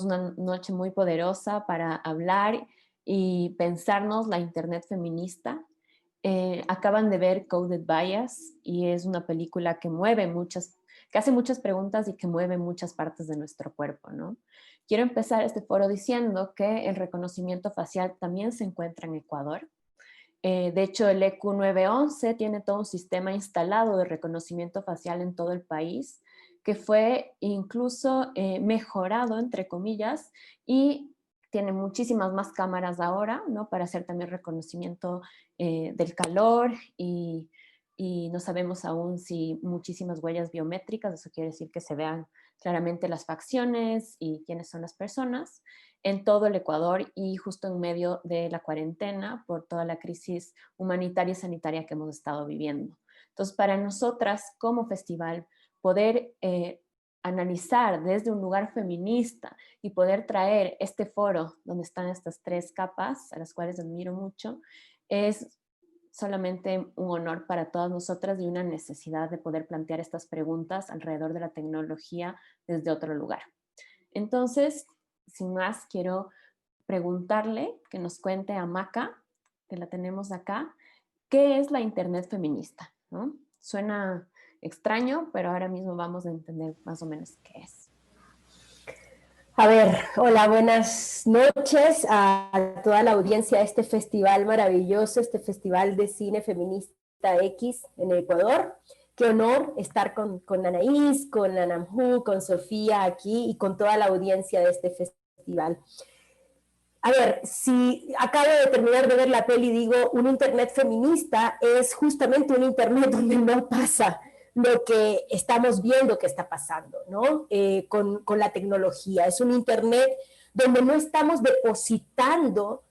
una noche muy poderosa para hablar y pensarnos la Internet feminista. Acaban de ver Coded Bias y es una película que hace muchas preguntas y que mueve muchas partes de nuestro cuerpo, ¿no? Quiero empezar este foro diciendo que el reconocimiento facial también se encuentra en Ecuador. De hecho, el EQ 911 tiene todo un sistema instalado de reconocimiento facial en todo el país, que fue incluso mejorado, entre comillas, y tiene muchísimas más cámaras ahora, ¿no? Para hacer también reconocimiento del calor y no sabemos aún si muchísimas huellas biométricas, eso quiere decir que se vean claramente las facciones y quiénes son las personas en todo el Ecuador y justo en medio de la cuarentena por toda la crisis humanitaria y sanitaria que hemos estado viviendo. Entonces, para nosotras como festival, poder analizar desde un lugar feminista y poder traer este foro donde están estas tres capas, a las cuales admiro mucho, es solamente un honor para todas nosotras y una necesidad de poder plantear estas preguntas alrededor de la tecnología desde otro lugar. Entonces, sin más, quiero preguntarle, que nos cuente a Maca, que la tenemos acá, ¿qué es la Internet feminista? ¿No? Suena extraño, pero ahora mismo vamos a entender más o menos qué es. A ver, hola, buenas noches a toda la audiencia de este festival maravilloso, este festival de cine feminista X en Ecuador. Qué honor estar con Anaís, con Anamhu, con Sofía aquí y con toda la audiencia de este festival. A ver, si acabo de terminar de ver la peli y digo, un internet feminista es justamente un internet donde no pasa lo que estamos viendo que está pasando, ¿no? Con la tecnología. Es un internet donde no estamos depositando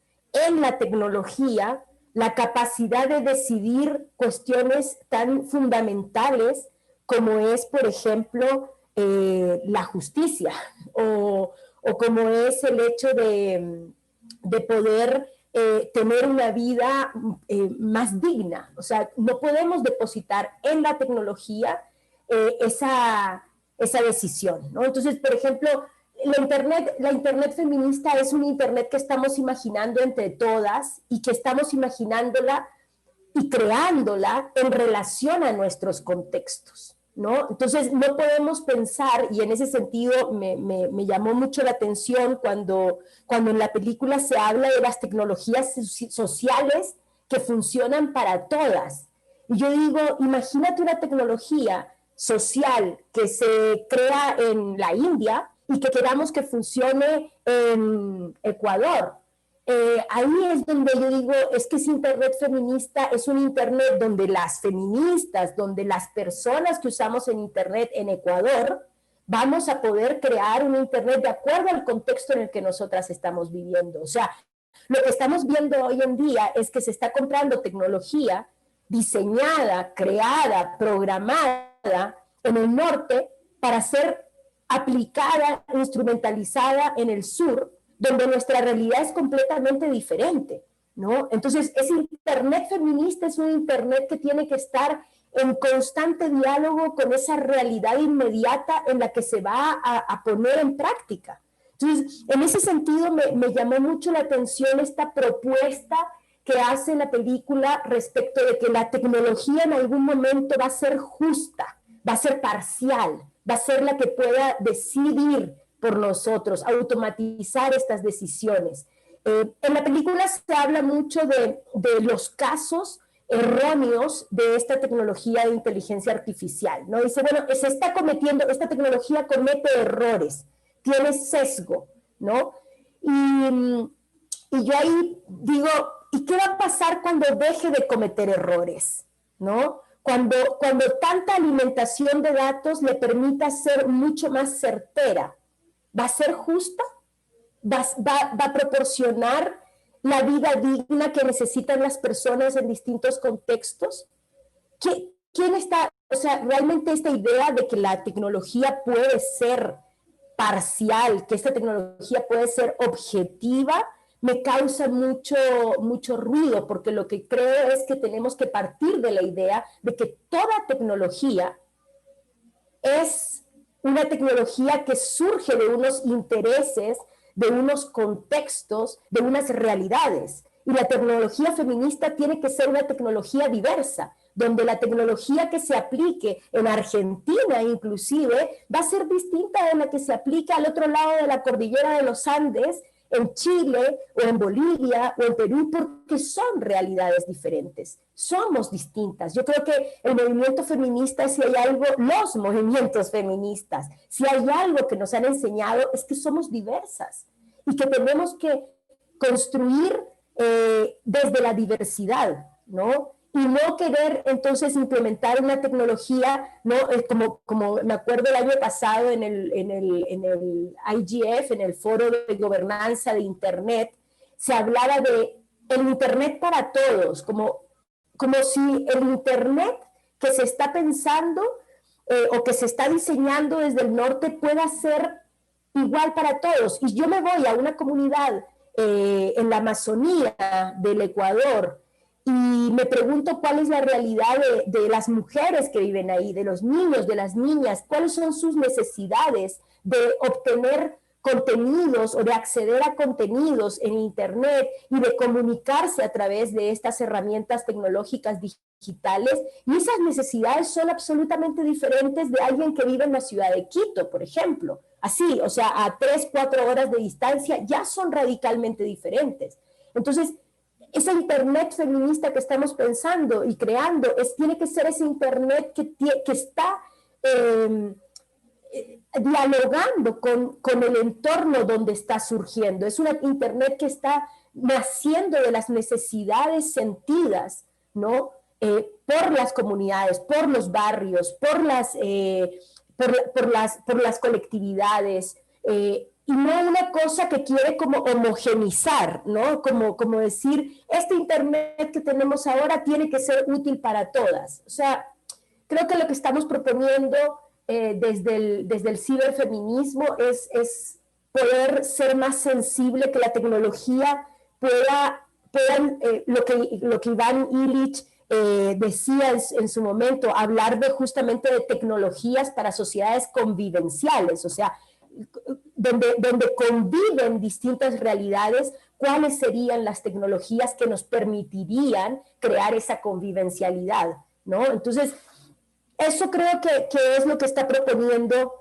en la tecnología la capacidad de decidir cuestiones tan fundamentales como es, por ejemplo, la justicia o como es el hecho de poder tener una vida más digna. O sea, no podemos depositar en la tecnología esa decisión, ¿no? Entonces, por ejemplo, la internet feminista es un internet que estamos imaginando entre todas y que estamos imaginándola y creándola en relación a nuestros contextos, ¿no? Entonces no podemos pensar, y en ese sentido me llamó mucho la atención cuando en la película se habla de las tecnologías sociales que funcionan para todas. Y yo digo, imagínate una tecnología social que se crea en la India y que queramos que funcione en Ecuador. Ahí es donde yo digo, es que ese internet feminista es un internet donde las feministas, donde las personas que usamos en internet en Ecuador, vamos a poder crear un internet de acuerdo al contexto en el que nosotras estamos viviendo. O sea, lo que estamos viendo hoy en día es que se está comprando tecnología diseñada, creada, programada en el norte para ser aplicada, instrumentalizada en el sur, donde nuestra realidad es completamente diferente, ¿no? Entonces, ese internet feminista es un internet que tiene que estar en constante diálogo con esa realidad inmediata en la que se va a poner en práctica. Entonces, en ese sentido me llamó mucho la atención esta propuesta que hace la película respecto de que la tecnología en algún momento va a ser justa, va a ser parcial, va a ser la que pueda decidir por nosotros, automatizar estas decisiones. En la película se habla mucho de los casos erróneos de esta tecnología de inteligencia artificial, ¿no? Dice, bueno, se está cometiendo, esta tecnología comete errores, tiene sesgo, ¿no? Y yo ahí digo, ¿y qué va a pasar cuando deje de cometer errores, ¿no? Cuando tanta alimentación de datos le permita ser mucho más certera, ¿va a ser justa? ¿Va a proporcionar la vida digna que necesitan las personas en distintos contextos? ¿Quién está, o sea, realmente esta idea de que la tecnología puede ser parcial, que esta tecnología puede ser objetiva, me causa mucho ruido, porque lo que creo es que tenemos que partir de la idea de que toda tecnología es una tecnología que surge de unos intereses, de unos contextos, de unas realidades. Y la tecnología feminista tiene que ser una tecnología diversa, donde la tecnología que se aplique en Argentina inclusive va a ser distinta de la que se aplica al otro lado de la cordillera de los Andes, en Chile o en Bolivia o en Perú, porque son realidades diferentes, somos distintas. Yo creo que el movimiento feminista, si hay algo, los movimientos feministas, si hay algo que nos han enseñado es que somos diversas y que tenemos que construir desde la diversidad, ¿no? Y no querer entonces implementar una tecnología, ¿no? Como me acuerdo el año pasado en el IGF, en el Foro de Gobernanza de Internet, se hablaba de el Internet para todos, como si el Internet que se está pensando o que se está diseñando desde el norte pueda ser igual para todos. Y yo me voy a una comunidad en la Amazonía del Ecuador y me pregunto cuál es la realidad de las mujeres que viven ahí, de los niños, de las niñas, cuáles son sus necesidades de obtener contenidos o de acceder a contenidos en Internet y de comunicarse a través de estas herramientas tecnológicas digitales, y esas necesidades son absolutamente diferentes de alguien que vive en la ciudad de Quito, por ejemplo. Así, o sea, a 3, 4 horas de distancia ya son radicalmente diferentes. Entonces, ese Internet feminista que estamos pensando y creando tiene que ser ese Internet que está dialogando con el entorno donde está surgiendo. Es una Internet que está naciendo de las necesidades sentidas, ¿no? Por las comunidades, por los barrios, por las colectividades, y no una cosa que quiere como homogenizar, ¿no? Como decir, este Internet que tenemos ahora tiene que ser útil para todas. O sea, creo que lo que estamos proponiendo desde el ciberfeminismo es poder ser más sensible, que la tecnología pueda lo que Iván Illich decía en su momento, hablar justamente de tecnologías para sociedades convivenciales, o sea, donde conviven distintas realidades, cuáles serían las tecnologías que nos permitirían crear esa convivencialidad, ¿no? Entonces, eso creo que es lo que está proponiendo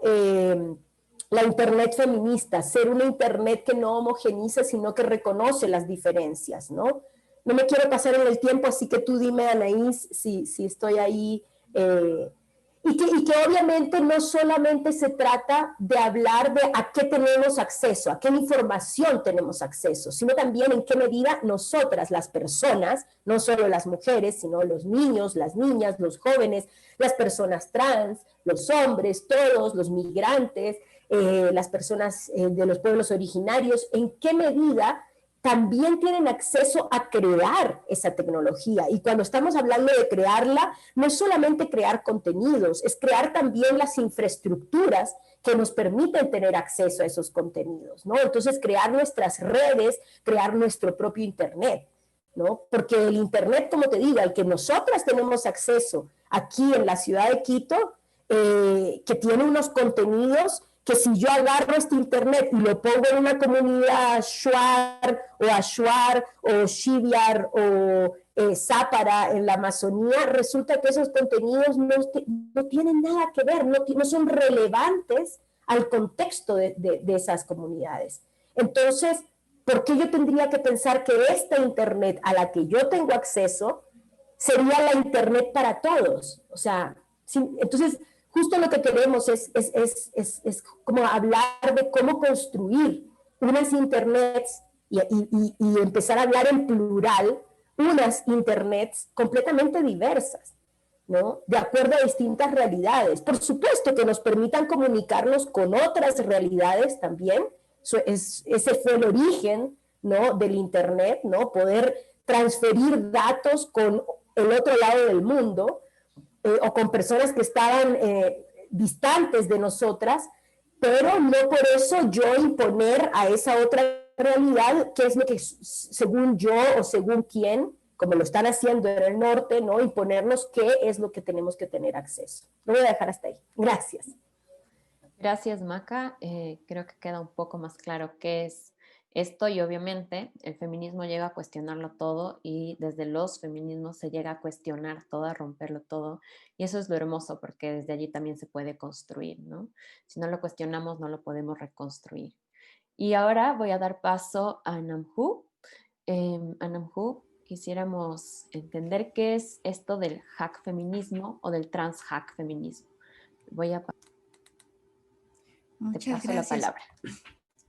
la Internet feminista, ser una Internet que no homogeniza, sino que reconoce las diferencias, ¿no? No me quiero pasar en el tiempo, así que tú dime, Anaís, si estoy ahí. Y que obviamente no solamente se trata de hablar de a qué tenemos acceso, a qué información tenemos acceso, sino también en qué medida nosotras, las personas, no solo las mujeres, sino los niños, las niñas, los jóvenes, las personas trans, los hombres, todos, los migrantes, las personas de los pueblos originarios, en qué medida también tienen acceso a crear esa tecnología. Y cuando estamos hablando de crearla, no es solamente crear contenidos, es crear también las infraestructuras que nos permiten tener acceso a esos contenidos, ¿no? Entonces, crear nuestras redes, crear nuestro propio Internet, ¿no? Porque el Internet, como te digo, al que nosotras tenemos acceso aquí en la ciudad de Quito, que tiene unos contenidos que si yo agarro este Internet y lo pongo en una comunidad Shuar o Ashuar o Shiviar o Zápara en la Amazonía, resulta que esos contenidos no tienen nada que ver, no son relevantes al contexto de esas comunidades. Entonces, ¿por qué yo tendría que pensar que esta Internet a la que yo tengo acceso sería la Internet para todos? O sea, entonces justo lo que queremos es como hablar de cómo construir unas internets y empezar a hablar en plural, unas internets completamente diversas, ¿no? De acuerdo a distintas realidades. Por supuesto que nos permitan comunicarnos con otras realidades también. Ese fue el origen, ¿no? Del Internet, ¿no? Poder transferir datos con el otro lado del mundo, o con personas que estaban distantes de nosotras, pero no por eso yo imponer a esa otra realidad qué es lo que según yo o según quién, como lo están haciendo en el norte, ¿no? Imponernos qué es lo que tenemos que tener acceso. Lo voy a dejar hasta ahí. Gracias. Gracias, Maca. Creo que queda un poco más claro qué es esto y obviamente el feminismo llega a cuestionarlo todo y desde los feminismos se llega a cuestionar todo, a romperlo todo y eso es lo hermoso porque desde allí también se puede construir, ¿no? Si no lo cuestionamos no lo podemos reconstruir. Y ahora voy a dar paso a Namju. A Namju, quisiéramos entender qué es esto del hack feminismo o del trans hack feminismo. Voy a Te Muchas paso la gracias. palabra.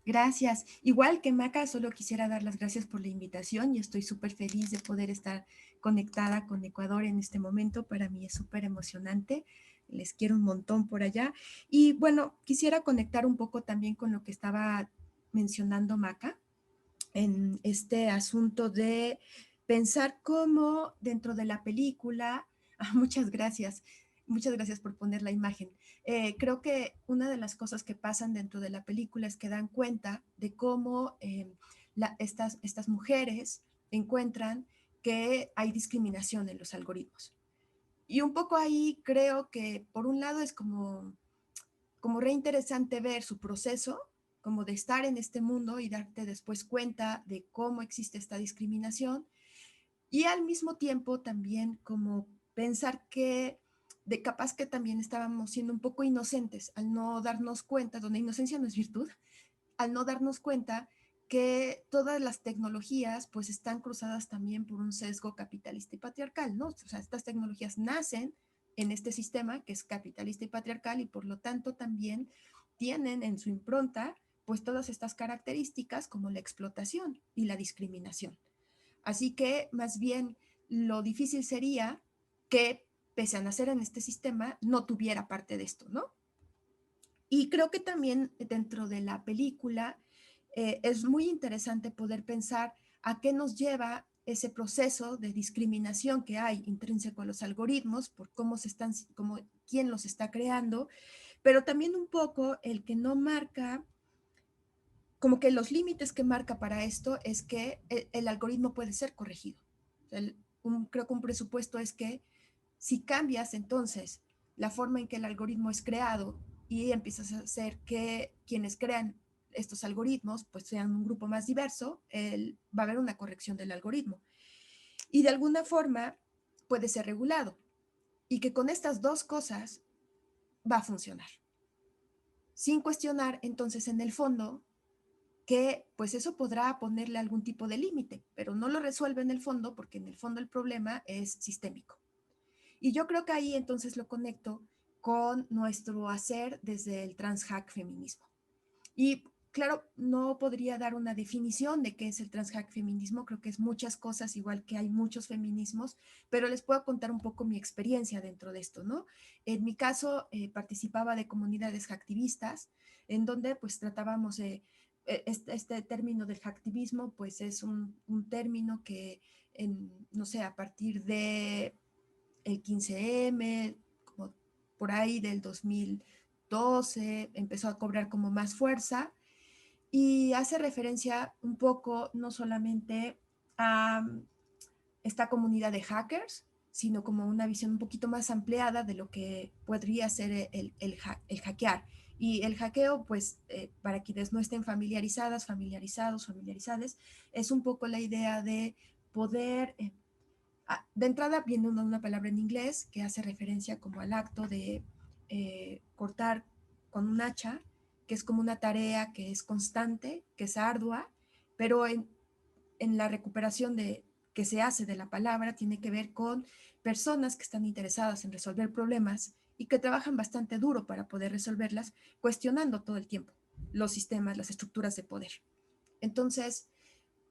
Gracias. Igual que Maca, solo quisiera dar las gracias por la invitación y estoy súper feliz de poder estar conectada con Ecuador en este momento. Para mí es súper emocionante. Les quiero un montón por allá. Y bueno, quisiera conectar un poco también con lo que estaba mencionando Maca en este asunto de pensar cómo dentro de la película, muchas gracias por poner la imagen. Creo que una de las cosas que pasan dentro de la película es que dan cuenta de cómo estas mujeres encuentran que hay discriminación en los algoritmos. Y un poco ahí creo que por un lado es como re interesante ver su proceso, como de estar en este mundo y darte después cuenta de cómo existe esta discriminación y al mismo tiempo también como pensar que de capaz que también estábamos siendo un poco inocentes al no darnos cuenta, donde inocencia no es virtud, al no darnos cuenta que todas las tecnologías pues están cruzadas también por un sesgo capitalista y patriarcal, ¿no? O sea, estas tecnologías nacen en este sistema que es capitalista y patriarcal y por lo tanto también tienen en su impronta pues todas estas características como la explotación y la discriminación. Así que más bien lo difícil sería que pese a nacer en este sistema no tuviera parte de esto, ¿no? Y creo que también dentro de la película es muy interesante poder pensar a qué nos lleva ese proceso de discriminación que hay intrínseco a los algoritmos, por cómo se están, cómo, quién los está creando, pero también un poco el que no marca, como que los límites que marca para esto es que el algoritmo puede ser corregido. Creo que un presupuesto es que si cambias entonces la forma en que el algoritmo es creado y empiezas a hacer que quienes crean estos algoritmos pues sean un grupo más diverso, va a haber una corrección del algoritmo. Y de alguna forma puede ser regulado y que con estas dos cosas va a funcionar. Sin cuestionar entonces en el fondo que pues eso podrá ponerle algún tipo de límite, pero no lo resuelve en el fondo porque en el fondo el problema es sistémico. Y yo creo que ahí entonces lo conecto con nuestro hacer desde el transhack feminismo. Y claro, no podría dar una definición de qué es el transhack feminismo, creo que es muchas cosas, igual que hay muchos feminismos, pero les puedo contar un poco mi experiencia dentro de esto, ¿no? En mi caso, participaba de comunidades hacktivistas, en donde pues tratábamos este término del hacktivismo, pues es un término que, no sé, a partir de el 15M, como por ahí del 2012, empezó a cobrar como más fuerza y hace referencia un poco no solamente a esta comunidad de hackers, sino como una visión un poquito más ampliada de lo que podría ser el hackear. Y el hackeo, pues, para quienes no estén familiarizadas, es un poco la idea de poder de entrada viene una palabra en inglés que hace referencia como al acto de cortar con un hacha, que es como una tarea que es constante, que es ardua, pero en la recuperación que se hace de la palabra tiene que ver con personas que están interesadas en resolver problemas y que trabajan bastante duro para poder resolverlas, cuestionando todo el tiempo los sistemas, las estructuras de poder. Entonces,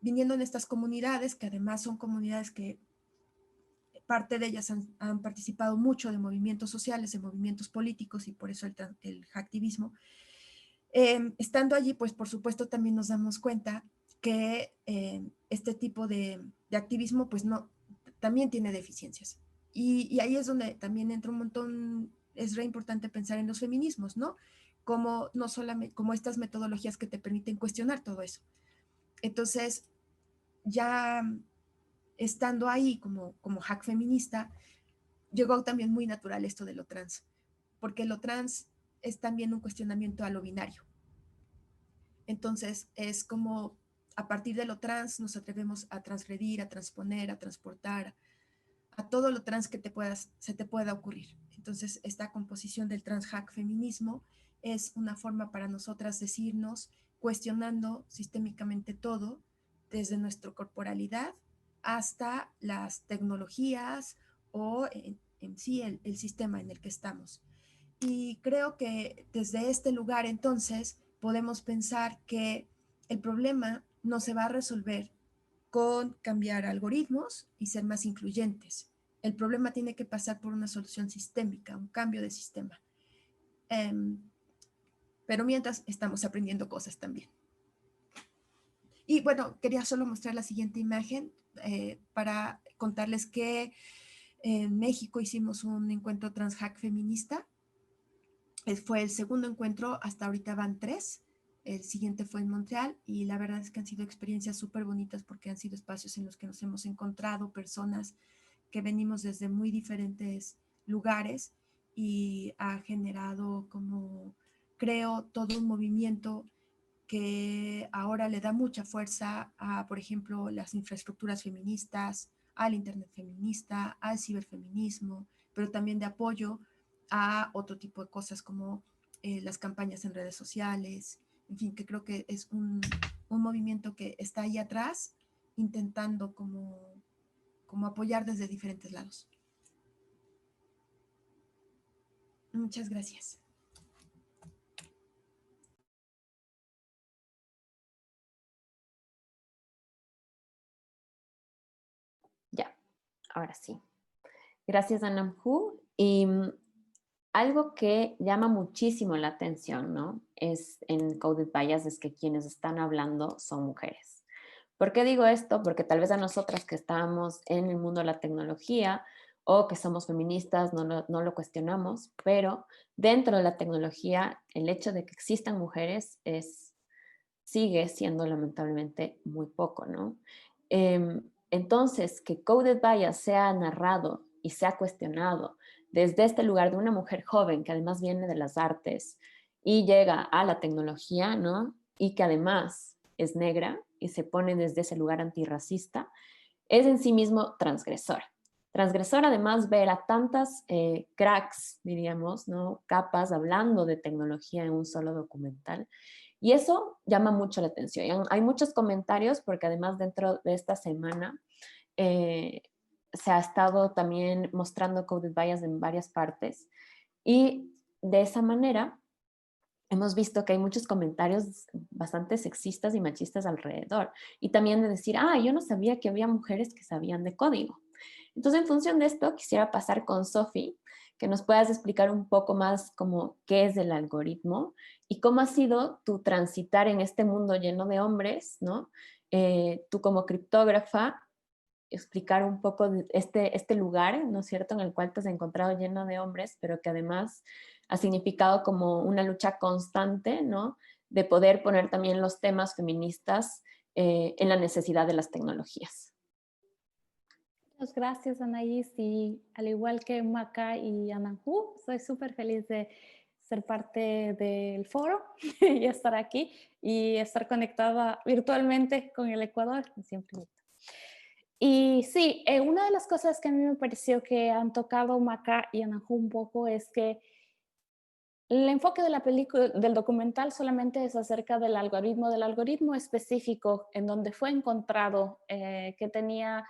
viniendo en estas comunidades, que además son comunidades que parte de ellas han participado mucho de movimientos sociales, de movimientos políticos y por eso el hacktivismo. Estando allí, pues por supuesto también nos damos cuenta que este tipo de activismo pues no, también tiene deficiencias. Y ahí es donde también entra un montón, es re importante pensar en los feminismos, ¿no? Como no solamente, como estas metodologías que te permiten cuestionar todo eso. Entonces, ya estando ahí como hack feminista, llegó también muy natural esto de lo trans, porque lo trans es también un cuestionamiento a lo binario. Entonces, es como a partir de lo trans nos atrevemos a transgredir, a transponer, a transportar, a todo lo trans que se te pueda ocurrir. Entonces, esta composición del transhack feminismo es una forma para nosotras decirnos, cuestionando sistémicamente todo, desde nuestra corporalidad hasta las tecnologías o en sí el sistema en el que estamos. Y creo que desde este lugar entonces podemos pensar que el problema no se va a resolver con cambiar algoritmos y ser más incluyentes. El problema tiene que pasar por una solución sistémica, un cambio de sistema. Pero mientras estamos aprendiendo cosas también. Y bueno, quería solo mostrar la siguiente imagen para contarles que en México hicimos un encuentro transhack feminista. Fue el segundo encuentro, hasta ahorita van 3. El siguiente fue en Montreal y la verdad es que han sido experiencias súper bonitas porque han sido espacios en los que nos hemos encontrado personas que venimos desde muy diferentes lugares y ha generado como, creo, todo un movimiento que ahora le da mucha fuerza a, por ejemplo, las infraestructuras feministas, al Internet feminista, al ciberfeminismo, pero también de apoyo a otro tipo de cosas como las campañas en redes sociales, en fin, que creo que es un movimiento que está ahí atrás intentando como apoyar desde diferentes lados. Muchas gracias. Ya, ahora sí. Gracias, Anamhu. Y algo que llama muchísimo la atención, ¿no? Es en Coded Bias, es que quienes están hablando son mujeres. ¿Por qué digo esto? Porque tal vez a nosotras que estamos en el mundo de la tecnología o que somos feministas no lo cuestionamos, pero dentro de la tecnología el hecho de que existan mujeres sigue siendo lamentablemente muy poco, ¿no? Entonces, que Coded Bias sea narrado y sea cuestionado desde este lugar de una mujer joven que además viene de las artes y llega a la tecnología, ¿no? Y que además es negra y se pone desde ese lugar antirracista, es en sí mismo transgresor. Transgresor además ver a tantas cracks, diríamos, ¿no? Capas hablando de tecnología en un solo documental. Y eso llama mucho la atención. Hay muchos comentarios porque además dentro de esta semana se ha estado también mostrando Coded Bias en varias partes y de esa manera hemos visto que hay muchos comentarios bastante sexistas y machistas alrededor y también de decir, yo no sabía que había mujeres que sabían de código. Entonces, en función de esto, quisiera pasar con Sofi, que nos puedas explicar un poco más como qué es el algoritmo y cómo ha sido tu transitar en este mundo lleno de hombres, ¿no? Tú como criptógrafa, explicar un poco de este lugar, ¿no es cierto?, en el cual te has encontrado lleno de hombres, pero que además ha significado como una lucha constante, ¿no?, de poder poner también los temas feministas en la necesidad de las tecnologías. Muchas gracias, Anaís, y al igual que Maca y Ananju, soy súper feliz de ser parte del foro y estar aquí y estar conectada virtualmente con el Ecuador. Siempre. Y sí, una de las cosas que a mí me pareció que han tocado Maca y Ananju un poco es que el enfoque de la película, del documental, solamente es acerca del algoritmo específico en donde fue encontrado que tenía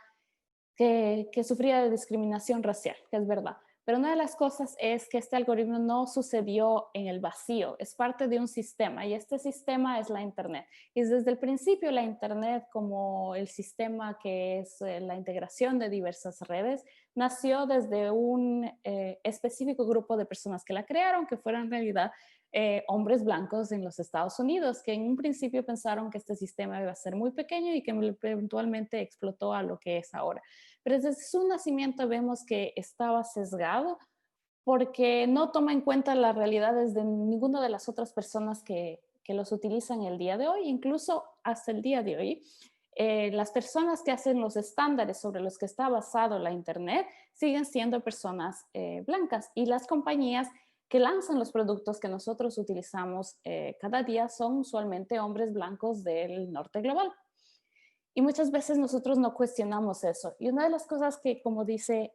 que sufría de discriminación racial, que es verdad. Pero una de las cosas es que este algoritmo no sucedió en el vacío, es parte de un sistema y este sistema es la Internet. Y desde el principio la Internet como el sistema que es la integración de diversas redes, nació desde un específico grupo de personas que la crearon, que fueron en realidad hombres blancos en los Estados Unidos, que en un principio pensaron que este sistema iba a ser muy pequeño y que eventualmente explotó a lo que es ahora. Pero desde su nacimiento vemos que estaba sesgado porque no toma en cuenta las realidades de ninguna de las otras personas que los utilizan el día de hoy, incluso hasta el día de hoy. Las personas que hacen los estándares sobre los que está basado la Internet siguen siendo personas blancas y las compañías que lanzan los productos que nosotros utilizamos cada día son usualmente hombres blancos del norte global. Y muchas veces nosotros no cuestionamos eso. Y una de las cosas que, como dice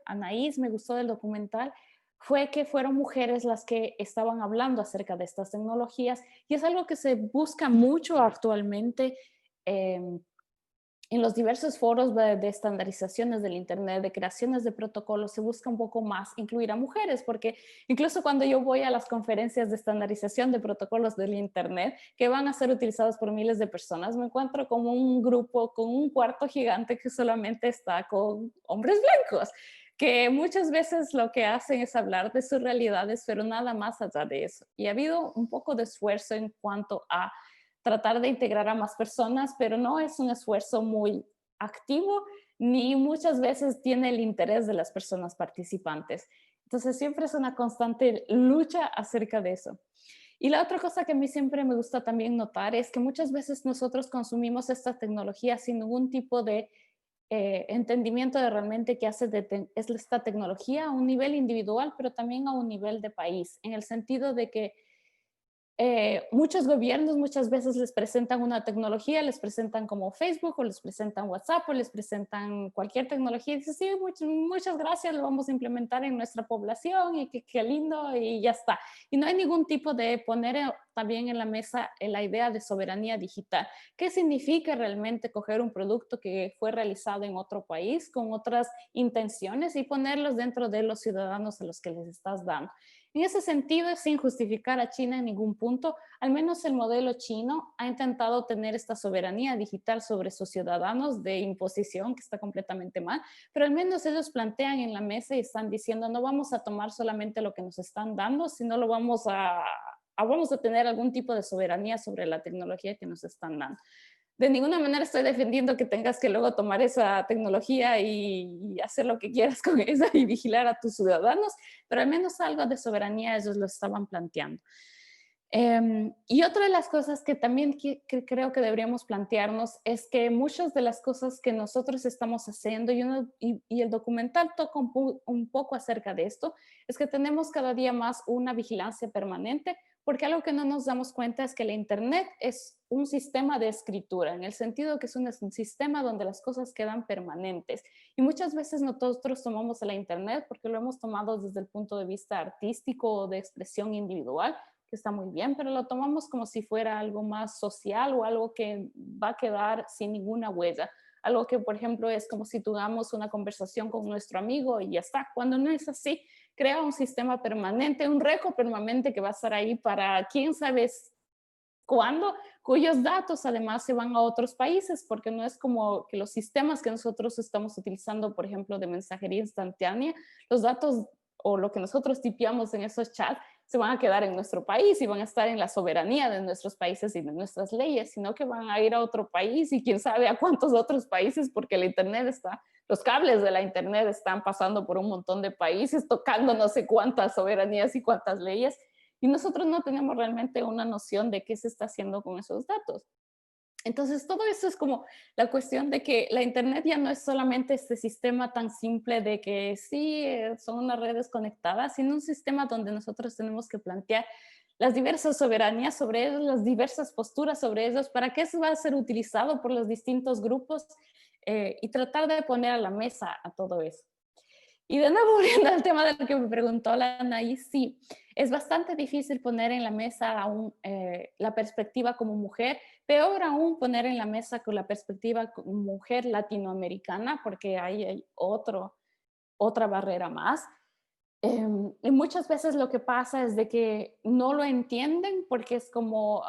Anaís, me gustó del documental, fue que fueron mujeres las que estaban hablando acerca de estas tecnologías. Y es algo que se busca mucho actualmente en los diversos foros de estandarizaciones del Internet, de creaciones de protocolos, se busca un poco más incluir a mujeres, porque incluso cuando yo voy a las conferencias de estandarización de protocolos del Internet, que van a ser utilizados por miles de personas, me encuentro como un grupo, con un cuarto gigante que solamente está con hombres blancos, que muchas veces lo que hacen es hablar de sus realidades, pero nada más allá de eso. Y ha habido un poco de esfuerzo en cuanto a tratar de integrar a más personas, pero no es un esfuerzo muy activo ni muchas veces tiene el interés de las personas participantes. Entonces siempre es una constante lucha acerca de eso. Y la otra cosa que a mí siempre me gusta también notar es que muchas veces nosotros consumimos esta tecnología sin ningún tipo de entendimiento de realmente qué hace es esta tecnología a un nivel individual, pero también a un nivel de país, en el sentido de que muchos gobiernos muchas veces les presentan una tecnología, les presentan como Facebook o les presentan WhatsApp o les presentan cualquier tecnología y dicen, sí, muchas gracias, lo vamos a implementar en nuestra población y qué lindo y ya está. Y no hay ningún tipo de poner también en la mesa la idea de soberanía digital. ¿Qué significa realmente coger un producto que fue realizado en otro país con otras intenciones y ponerlos dentro de los ciudadanos a los que les estás dando? En ese sentido, sin justificar a China en ningún punto, al menos el modelo chino ha intentado tener esta soberanía digital sobre sus ciudadanos de imposición, que está completamente mal, pero al menos ellos plantean en la mesa y están diciendo no vamos a tomar solamente lo que nos están dando, sino lo vamos a tener algún tipo de soberanía sobre la tecnología que nos están dando. De ninguna manera estoy defendiendo que tengas que luego tomar esa tecnología y hacer lo que quieras con esa y vigilar a tus ciudadanos, pero al menos algo de soberanía ellos lo estaban planteando. Y otra de las cosas que también creo que deberíamos plantearnos es que muchas de las cosas que nosotros estamos haciendo, y el documental toca un poco acerca de esto, es que tenemos cada día más una vigilancia permanente, porque algo que no nos damos cuenta es que la Internet es un sistema de escritura, en el sentido que es un sistema donde las cosas quedan permanentes. Y muchas veces nosotros tomamos a la Internet porque lo hemos tomado desde el punto de vista artístico o de expresión individual, que está muy bien, pero lo tomamos como si fuera algo más social o algo que va a quedar sin ninguna huella. Algo que, por ejemplo, es como si tuviéramos una conversación con nuestro amigo y ya está. Cuando no es así, crea un sistema permanente, un récord permanente que va a estar ahí para quién sabe cuándo, cuyos datos además se van a otros países, porque no es como que los sistemas que nosotros estamos utilizando, por ejemplo, de mensajería instantánea, los datos o lo que nosotros tipeamos en esos chats se van a quedar en nuestro país y van a estar en la soberanía de nuestros países y de nuestras leyes, sino que van a ir a otro país y quién sabe a cuántos otros países, porque el Internet está, los cables de la Internet están pasando por un montón de países, tocando no sé cuántas soberanías y cuántas leyes, y nosotros no tenemos realmente una noción de qué se está haciendo con esos datos. Entonces, todo eso es como la cuestión de que la Internet ya no es solamente este sistema tan simple de que sí, son unas redes conectadas, sino un sistema donde nosotros tenemos que plantear las diversas soberanías sobre ellos, las diversas posturas sobre ellos, para qué se va a ser utilizado por los distintos grupos y tratar de poner a la mesa a todo eso. Y de nuevo, volviendo al tema del que me preguntó la Anaís, sí, es bastante difícil poner en la mesa aún, la perspectiva como mujer, peor aún poner en la mesa con la perspectiva como mujer latinoamericana, porque ahí hay otra barrera más. Y muchas veces lo que pasa es de que no lo entienden porque es como,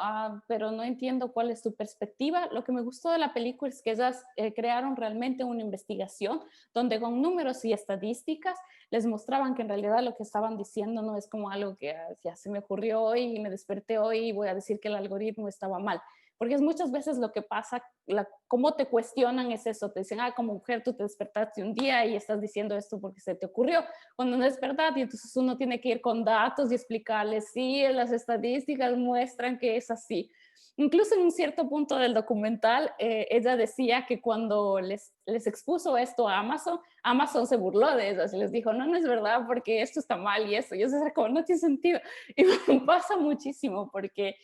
pero no entiendo cuál es tu perspectiva. Lo que me gustó de la película es que ellas crearon realmente una investigación donde con números y estadísticas les mostraban que en realidad lo que estaban diciendo no es como algo que ya se me ocurrió hoy y me desperté hoy y voy a decir que el algoritmo estaba mal. Porque es muchas veces lo que pasa, cómo te cuestionan es eso, te dicen, como mujer tú te despertaste un día y estás diciendo esto porque se te ocurrió, cuando no es verdad, y entonces uno tiene que ir con datos y explicarles, sí, las estadísticas muestran que es así. incluso en un cierto punto del documental, ella decía que cuando les expuso esto a Amazon, Amazon se burló de ellas y les dijo, no, no es verdad porque esto está mal y eso. Y eso era como, no tiene sentido. Y pasa muchísimo porque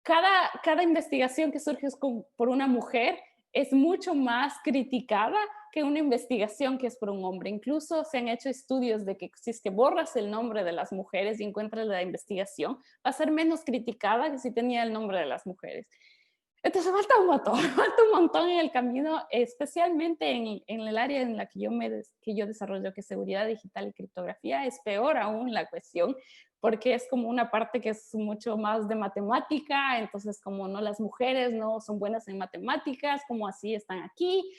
cada investigación que surge por una mujer es mucho más criticada que una investigación que es por un hombre. Incluso se han hecho estudios de que si es que borras el nombre de las mujeres y encuentras la investigación, va a ser menos criticada que si tenía el nombre de las mujeres. Entonces falta un montón, falta un montón en el camino, especialmente en el área en la que yo desarrollo, que es seguridad digital y criptografía. Es peor aún la cuestión, porque es como una parte que es mucho más de matemática, entonces como no, las mujeres no son buenas en matemáticas, como así están aquí.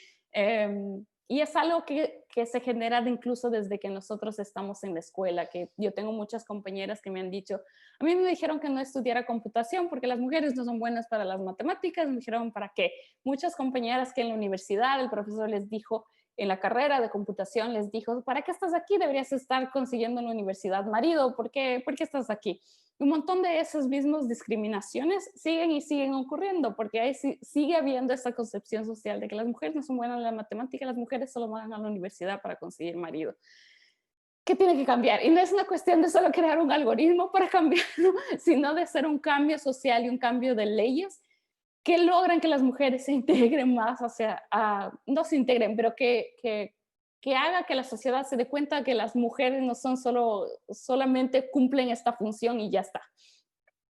Y es algo que se genera incluso desde que nosotros estamos en la escuela, que yo tengo muchas compañeras que me han dicho, a mí me dijeron que no estudiara computación porque las mujeres no son buenas para las matemáticas, me dijeron, ¿para qué? Muchas compañeras que en la universidad el profesor les dijo, en la carrera de computación les dijo, ¿para qué estás aquí? Deberías estar consiguiendo en la universidad marido, ¿por qué estás aquí? Un montón de esas mismas discriminaciones siguen y siguen ocurriendo, porque ahí sigue habiendo esta concepción social de que las mujeres no son buenas en la matemática, las mujeres solo van a la universidad para conseguir marido. ¿Qué tiene que cambiar? Y no es una cuestión de solo crear un algoritmo para cambiarlo, sino de hacer un cambio social y un cambio de leyes que logran que las mujeres se integren más no se integren, pero que haga que la sociedad se dé cuenta que las mujeres no son solamente cumplen esta función y ya está.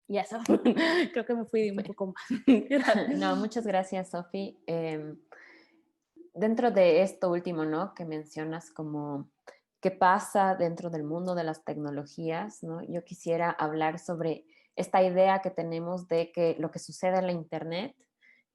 Ya está. Creo que me fui un poco más. No, muchas gracias, Sofi. Dentro de esto último, ¿no? Que mencionas como qué pasa dentro del mundo de las tecnologías, ¿no? Yo quisiera hablar sobre esta idea que tenemos de que lo que sucede en la Internet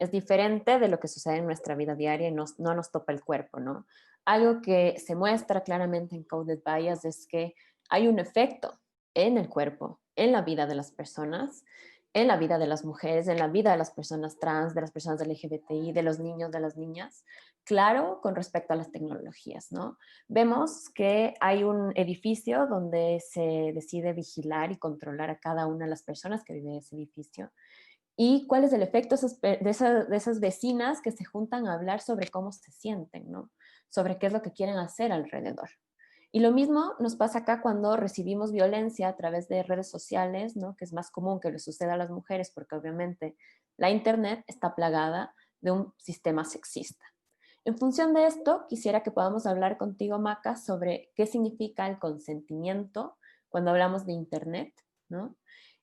es diferente de lo que sucede en nuestra vida diaria y no nos topa el cuerpo, ¿no? Algo que se muestra claramente en Coded Bias es que hay un efecto en el cuerpo, en la vida de las personas, en la vida de las mujeres, en la vida de las personas trans, de las personas LGBTI, de los niños, de las niñas, claro, con respecto a las tecnologías, ¿no? Vemos que hay un edificio donde se decide vigilar y controlar a cada una de las personas que viven en ese edificio. ¿Y cuál es el efecto de esas vecinas que se juntan a hablar sobre cómo se sienten, ¿no? Sobre qué es lo que quieren hacer alrededor? Y lo mismo nos pasa acá cuando recibimos violencia a través de redes sociales, ¿no? Que es más común que le suceda a las mujeres porque obviamente la Internet está plagada de un sistema sexista. En función de esto, quisiera que podamos hablar contigo, Maca, sobre qué significa el consentimiento cuando hablamos de Internet, ¿no?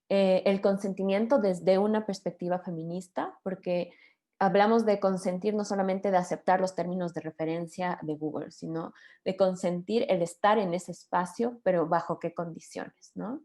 El consentimiento desde una perspectiva feminista, porque hablamos de consentir no solamente de aceptar los términos de referencia de Google, sino de consentir el estar en ese espacio, pero bajo qué condiciones, ¿no?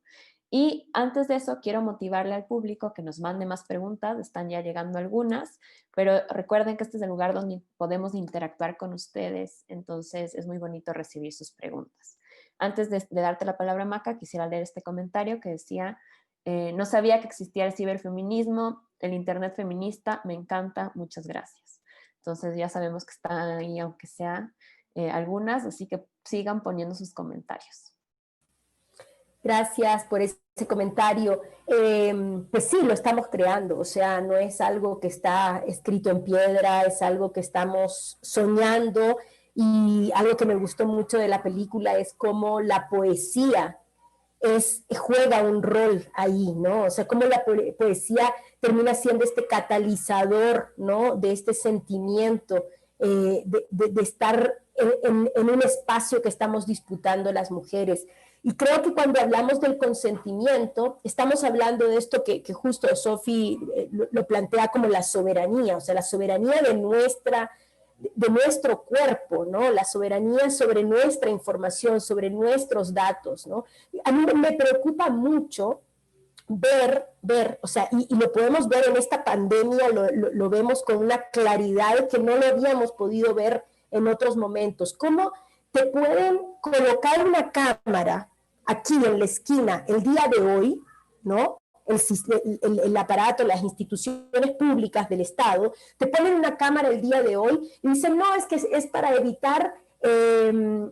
Y antes de eso, quiero motivarle al público que nos mande más preguntas, están ya llegando algunas, pero recuerden que este es el lugar donde podemos interactuar con ustedes, entonces es muy bonito recibir sus preguntas. Antes de darte la palabra, Maca, quisiera leer este comentario que decía, no sabía que existía el ciberfeminismo, el internet feminista, me encanta, muchas gracias. Entonces ya sabemos que están ahí, aunque sean algunas, así que sigan poniendo sus comentarios. Gracias por ese comentario. Pues sí, lo estamos creando, o sea, no es algo que está escrito en piedra, es algo que estamos soñando, y algo que me gustó mucho de la película es cómo la poesía juega un rol ahí, ¿no? O sea, cómo la poesía termina siendo este catalizador, ¿no? De este sentimiento, de estar en un espacio que estamos disputando las mujeres. Y creo que cuando hablamos del consentimiento, estamos hablando de esto que justo Sofi lo plantea como la soberanía, o sea, la soberanía de nuestro cuerpo, ¿no? La soberanía sobre nuestra información, sobre nuestros datos, ¿no? A mí me preocupa mucho ver, o sea, y lo podemos ver en esta pandemia, lo vemos con una claridad que no lo habíamos podido ver en otros momentos. ¿Cómo te pueden colocar una cámara aquí en la esquina el día de hoy, ¿no? El aparato, las instituciones públicas del Estado, te ponen una cámara el día de hoy y dicen, no, es que es para evitar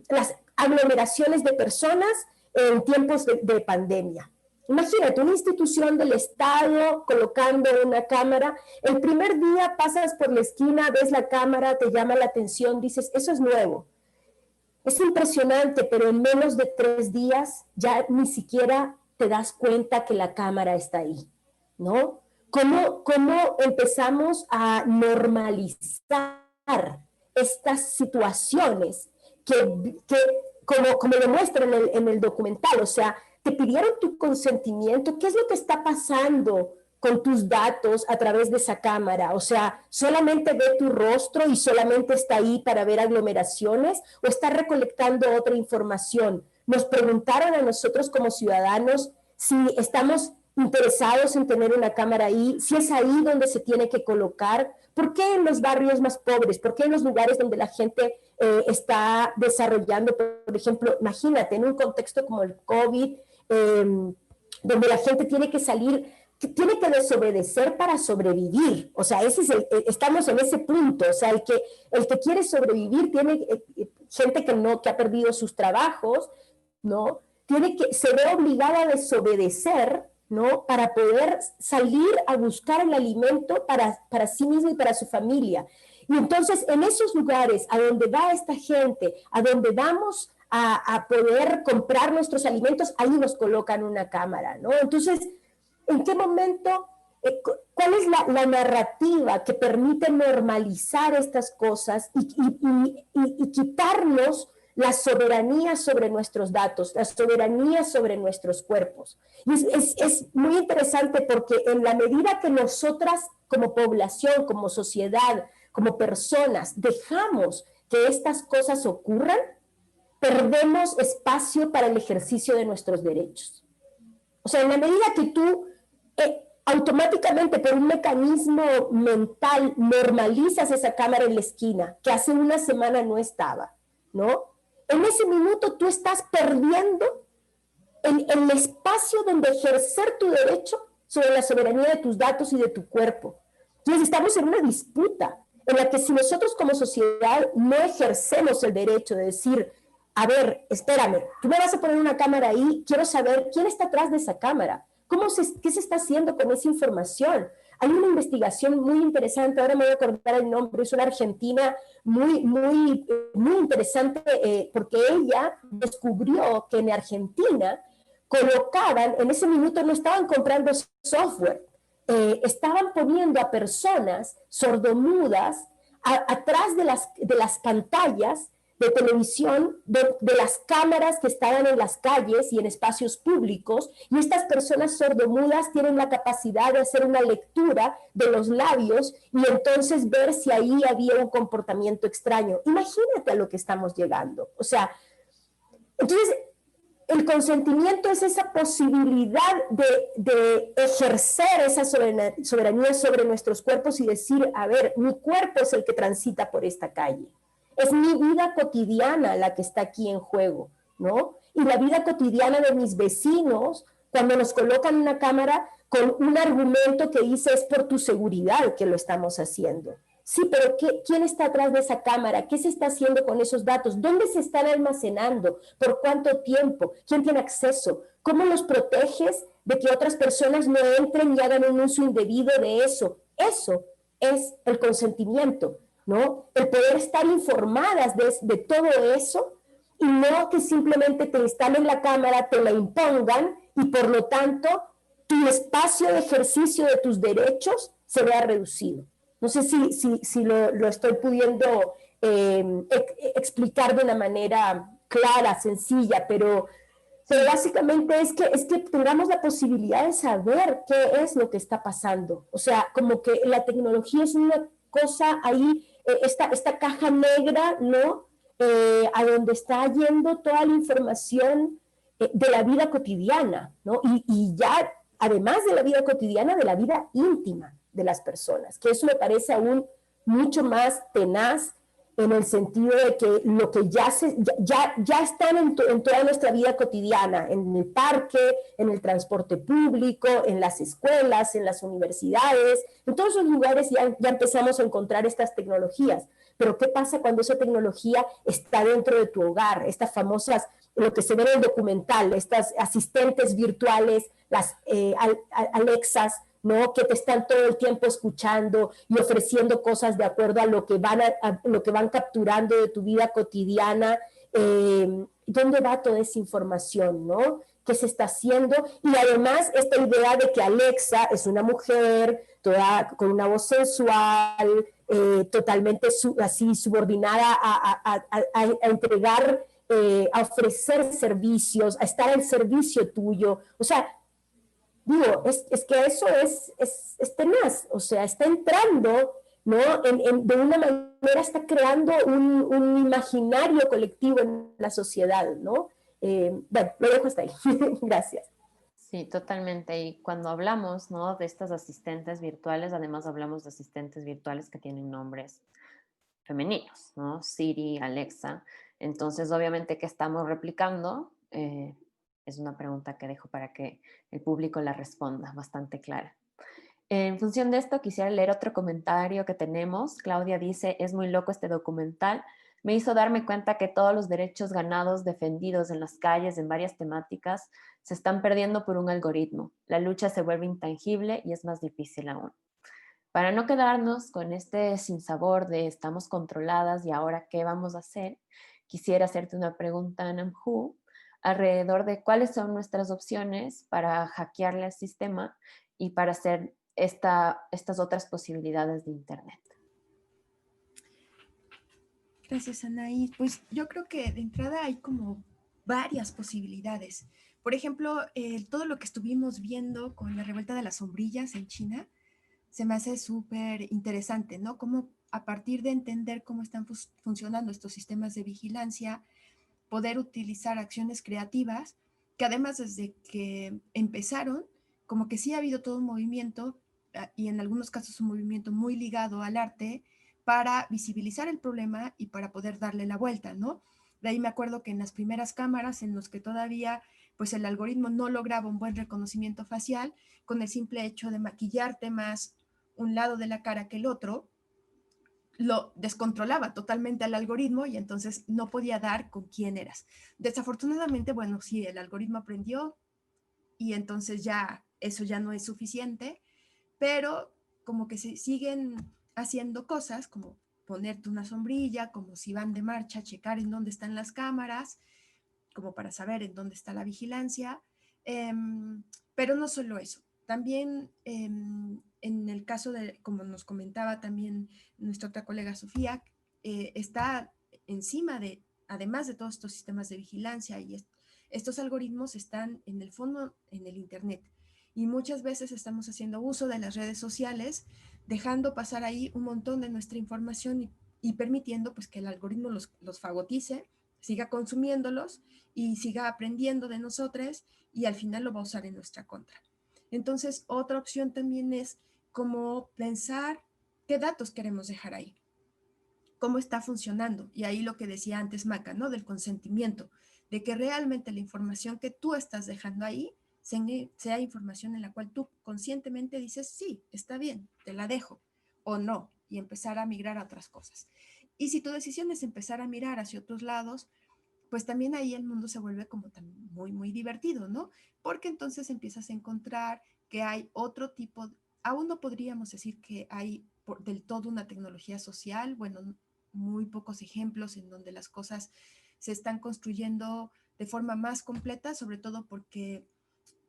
las aglomeraciones de personas en tiempos de pandemia. Imagínate, una institución del Estado colocando una cámara. El primer día pasas por la esquina, ves la cámara, te llama la atención, dices, eso es nuevo. Es impresionante, pero en menos de 3 días ya ni siquiera te das cuenta que la cámara está ahí, ¿no? ¿Cómo empezamos a normalizar estas situaciones que como lo muestra en el documental? O sea, te pidieron tu consentimiento. ¿Qué es lo que está pasando con tus datos a través de esa cámara? O sea, ¿solamente ve tu rostro y solamente está ahí para ver aglomeraciones o está recolectando otra información? Nos preguntaron a nosotros como ciudadanos si estamos interesados en tener una cámara ahí, si es ahí donde se tiene que colocar. ¿Por qué en los barrios más pobres? ¿Por qué en los lugares donde la gente está desarrollando, por ejemplo, imagínate, en un contexto como el COVID, donde la gente tiene que salir, tiene que desobedecer para sobrevivir? O sea, estamos en ese punto. O sea, el que quiere sobrevivir tiene gente que ha perdido sus trabajos, ¿no? Se ve obligada a desobedecer, ¿no? Para poder salir a buscar el alimento para sí mismo y para su familia. Y entonces, en esos lugares a donde va esta gente, a donde vamos a poder comprar nuestros alimentos, ahí nos colocan una cámara, ¿no? Entonces, ¿en qué momento, cuál es la narrativa que permite normalizar estas cosas y quitarnos la soberanía sobre nuestros datos, la soberanía sobre nuestros cuerpos? Y es muy interesante porque en la medida que nosotras como población, como sociedad, como personas, dejamos que estas cosas ocurran, perdemos espacio para el ejercicio de nuestros derechos. O sea, en la medida que tú automáticamente por un mecanismo mental normalizas esa cámara en la esquina, que hace una semana no estaba, ¿no? En ese minuto tú estás perdiendo el espacio donde ejercer tu derecho sobre la soberanía de tus datos y de tu cuerpo. Entonces estamos en una disputa en la que si nosotros como sociedad no ejercemos el derecho de decir, a ver, espérame, tú me vas a poner una cámara ahí, quiero saber quién está atrás de esa cámara, qué se está haciendo con esa información. Hay una investigación muy interesante, ahora me voy a acordar el nombre, es una argentina muy interesante, porque ella descubrió que en Argentina colocaban, en ese minuto no estaban comprando software, estaban poniendo a personas sordomudas atrás de las pantallas de televisión, de las cámaras que estaban en las calles y en espacios públicos, y estas personas sordomudas tienen la capacidad de hacer una lectura de los labios y entonces ver si ahí había un comportamiento extraño. Imagínate a lo que estamos llegando. O sea, entonces el consentimiento es esa posibilidad de ejercer esa soberanía sobre nuestros cuerpos y decir, a ver, mi cuerpo es el que transita por esta calle. Es mi vida cotidiana la que está aquí en juego, ¿no? Y la vida cotidiana de mis vecinos, cuando nos colocan una cámara con un argumento que dice es por tu seguridad que lo estamos haciendo. Sí, pero ¿quién está atrás de esa cámara? ¿Qué se está haciendo con esos datos? ¿Dónde se están almacenando? ¿Por cuánto tiempo? ¿Quién tiene acceso? ¿Cómo los proteges de que otras personas no entren y hagan un uso indebido de eso? Eso es el consentimiento, ¿no? El poder estar informadas de todo eso y no que simplemente te instalen la cámara, te la impongan y por lo tanto tu espacio de ejercicio de tus derechos se vea reducido. No sé si lo estoy pudiendo explicar de una manera clara, sencilla, pero básicamente es que tengamos la posibilidad de saber qué es lo que está pasando. O sea, como que la tecnología es una cosa ahí, esta caja negra, ¿no? A donde está yendo toda la información de la vida cotidiana, ¿no? Y ya, además de la vida cotidiana, de la vida íntima de las personas, que eso me parece aún mucho más tenaz en el sentido de que lo que ya están en toda nuestra vida cotidiana, en el parque, en el transporte público, en las escuelas, en las universidades, en todos esos lugares ya empezamos a encontrar estas tecnologías, pero ¿qué pasa cuando esa tecnología está dentro de tu hogar? Estas famosas, lo que se ve en el documental, estas asistentes virtuales, las Alexas, ¿no? Que te están todo el tiempo escuchando y ofreciendo cosas de acuerdo a lo que lo que van capturando de tu vida cotidiana. ¿Dónde va toda esa información, no? ¿Qué se está haciendo? Y además esta idea de que Alexa es una mujer con una voz sensual, totalmente así subordinada a entregar, a ofrecer servicios, a estar al servicio tuyo. O sea, digo, es que eso es tenaz, o sea, está entrando, ¿no? De una manera está creando un imaginario colectivo en la sociedad, ¿no? Bueno, lo dejo hasta ahí. Gracias. Sí, totalmente. Y cuando hablamos, ¿no?, de estas asistentes virtuales, además hablamos de asistentes virtuales que tienen nombres femeninos, ¿no? Siri, Alexa. Entonces, obviamente, ¿qué estamos replicando? Es una pregunta que dejo para que el público la responda, bastante clara. En función de esto, quisiera leer otro comentario que tenemos. Claudia dice, es muy loco este documental. Me hizo darme cuenta que todos los derechos ganados, defendidos en las calles, en varias temáticas, se están perdiendo por un algoritmo. La lucha se vuelve intangible y es más difícil aún. Para no quedarnos con este sinsabor de estamos controladas y ahora qué vamos a hacer, quisiera hacerte una pregunta, Namhu, alrededor de cuáles son nuestras opciones para hackearle al sistema y para hacer estas otras posibilidades de Internet. Gracias, Anaí. Pues yo creo que de entrada hay como varias posibilidades. Por ejemplo, todo lo que estuvimos viendo con la revuelta de las sombrillas en China, se me hace súper interesante, ¿no? Cómo a partir de entender cómo están funcionando estos sistemas de vigilancia, poder utilizar acciones creativas, que además desde que empezaron, como que sí ha habido todo un movimiento, y en algunos casos un movimiento muy ligado al arte, para visibilizar el problema y para poder darle la vuelta, ¿no? De ahí me acuerdo que en las primeras cámaras en los que todavía pues el algoritmo no lograba un buen reconocimiento facial, con el simple hecho de maquillarte más un lado de la cara que el otro, lo descontrolaba totalmente al algoritmo y entonces no podía dar con quién eras. Desafortunadamente, bueno, sí, el algoritmo aprendió y entonces ya eso ya no es suficiente, pero como que se siguen haciendo cosas como ponerte una sombrilla, como si van de marcha, checar en dónde están las cámaras, como para saber en dónde está la vigilancia. Pero no solo eso, también en el caso de, como nos comentaba también nuestra otra colega Sofía, está encima de, además de todos estos sistemas de vigilancia y estos algoritmos están en el fondo en el Internet. Y muchas veces estamos haciendo uso de las redes sociales, dejando pasar ahí un montón de nuestra información y permitiendo pues que el algoritmo los fagotice, siga consumiéndolos y siga aprendiendo de nosotros y al final lo va a usar en nuestra contra. Entonces, otra opción también es como pensar qué datos queremos dejar ahí, cómo está funcionando. Y ahí lo que decía antes Maca, ¿no? Del consentimiento, de que realmente la información que tú estás dejando ahí sea información en la cual tú conscientemente dices, sí, está bien, te la dejo, o no, y empezar a migrar a otras cosas. Y si tu decisión es empezar a mirar hacia otros lados, pues también ahí el mundo se vuelve como muy, muy divertido, ¿no? Porque entonces empiezas a encontrar que hay otro tipo, aún no podríamos decir que hay del todo una tecnología social, bueno, muy pocos ejemplos en donde las cosas se están construyendo de forma más completa, sobre todo porque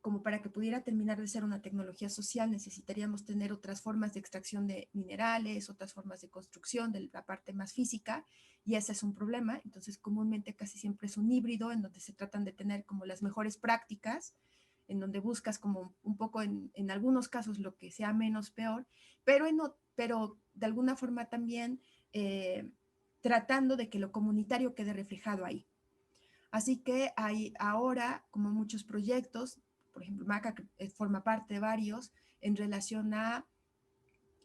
como para que pudiera terminar de ser una tecnología social necesitaríamos tener otras formas de extracción de minerales, otras formas de construcción de la parte más física, y ese es un problema. Entonces comúnmente casi siempre es un híbrido en donde se tratan de tener como las mejores prácticas, en donde buscas como un poco en algunos casos lo que sea menos peor, pero de alguna forma también tratando de que lo comunitario quede reflejado ahí. Así que hay ahora como muchos proyectos, por ejemplo, Maca forma parte de varios en relación a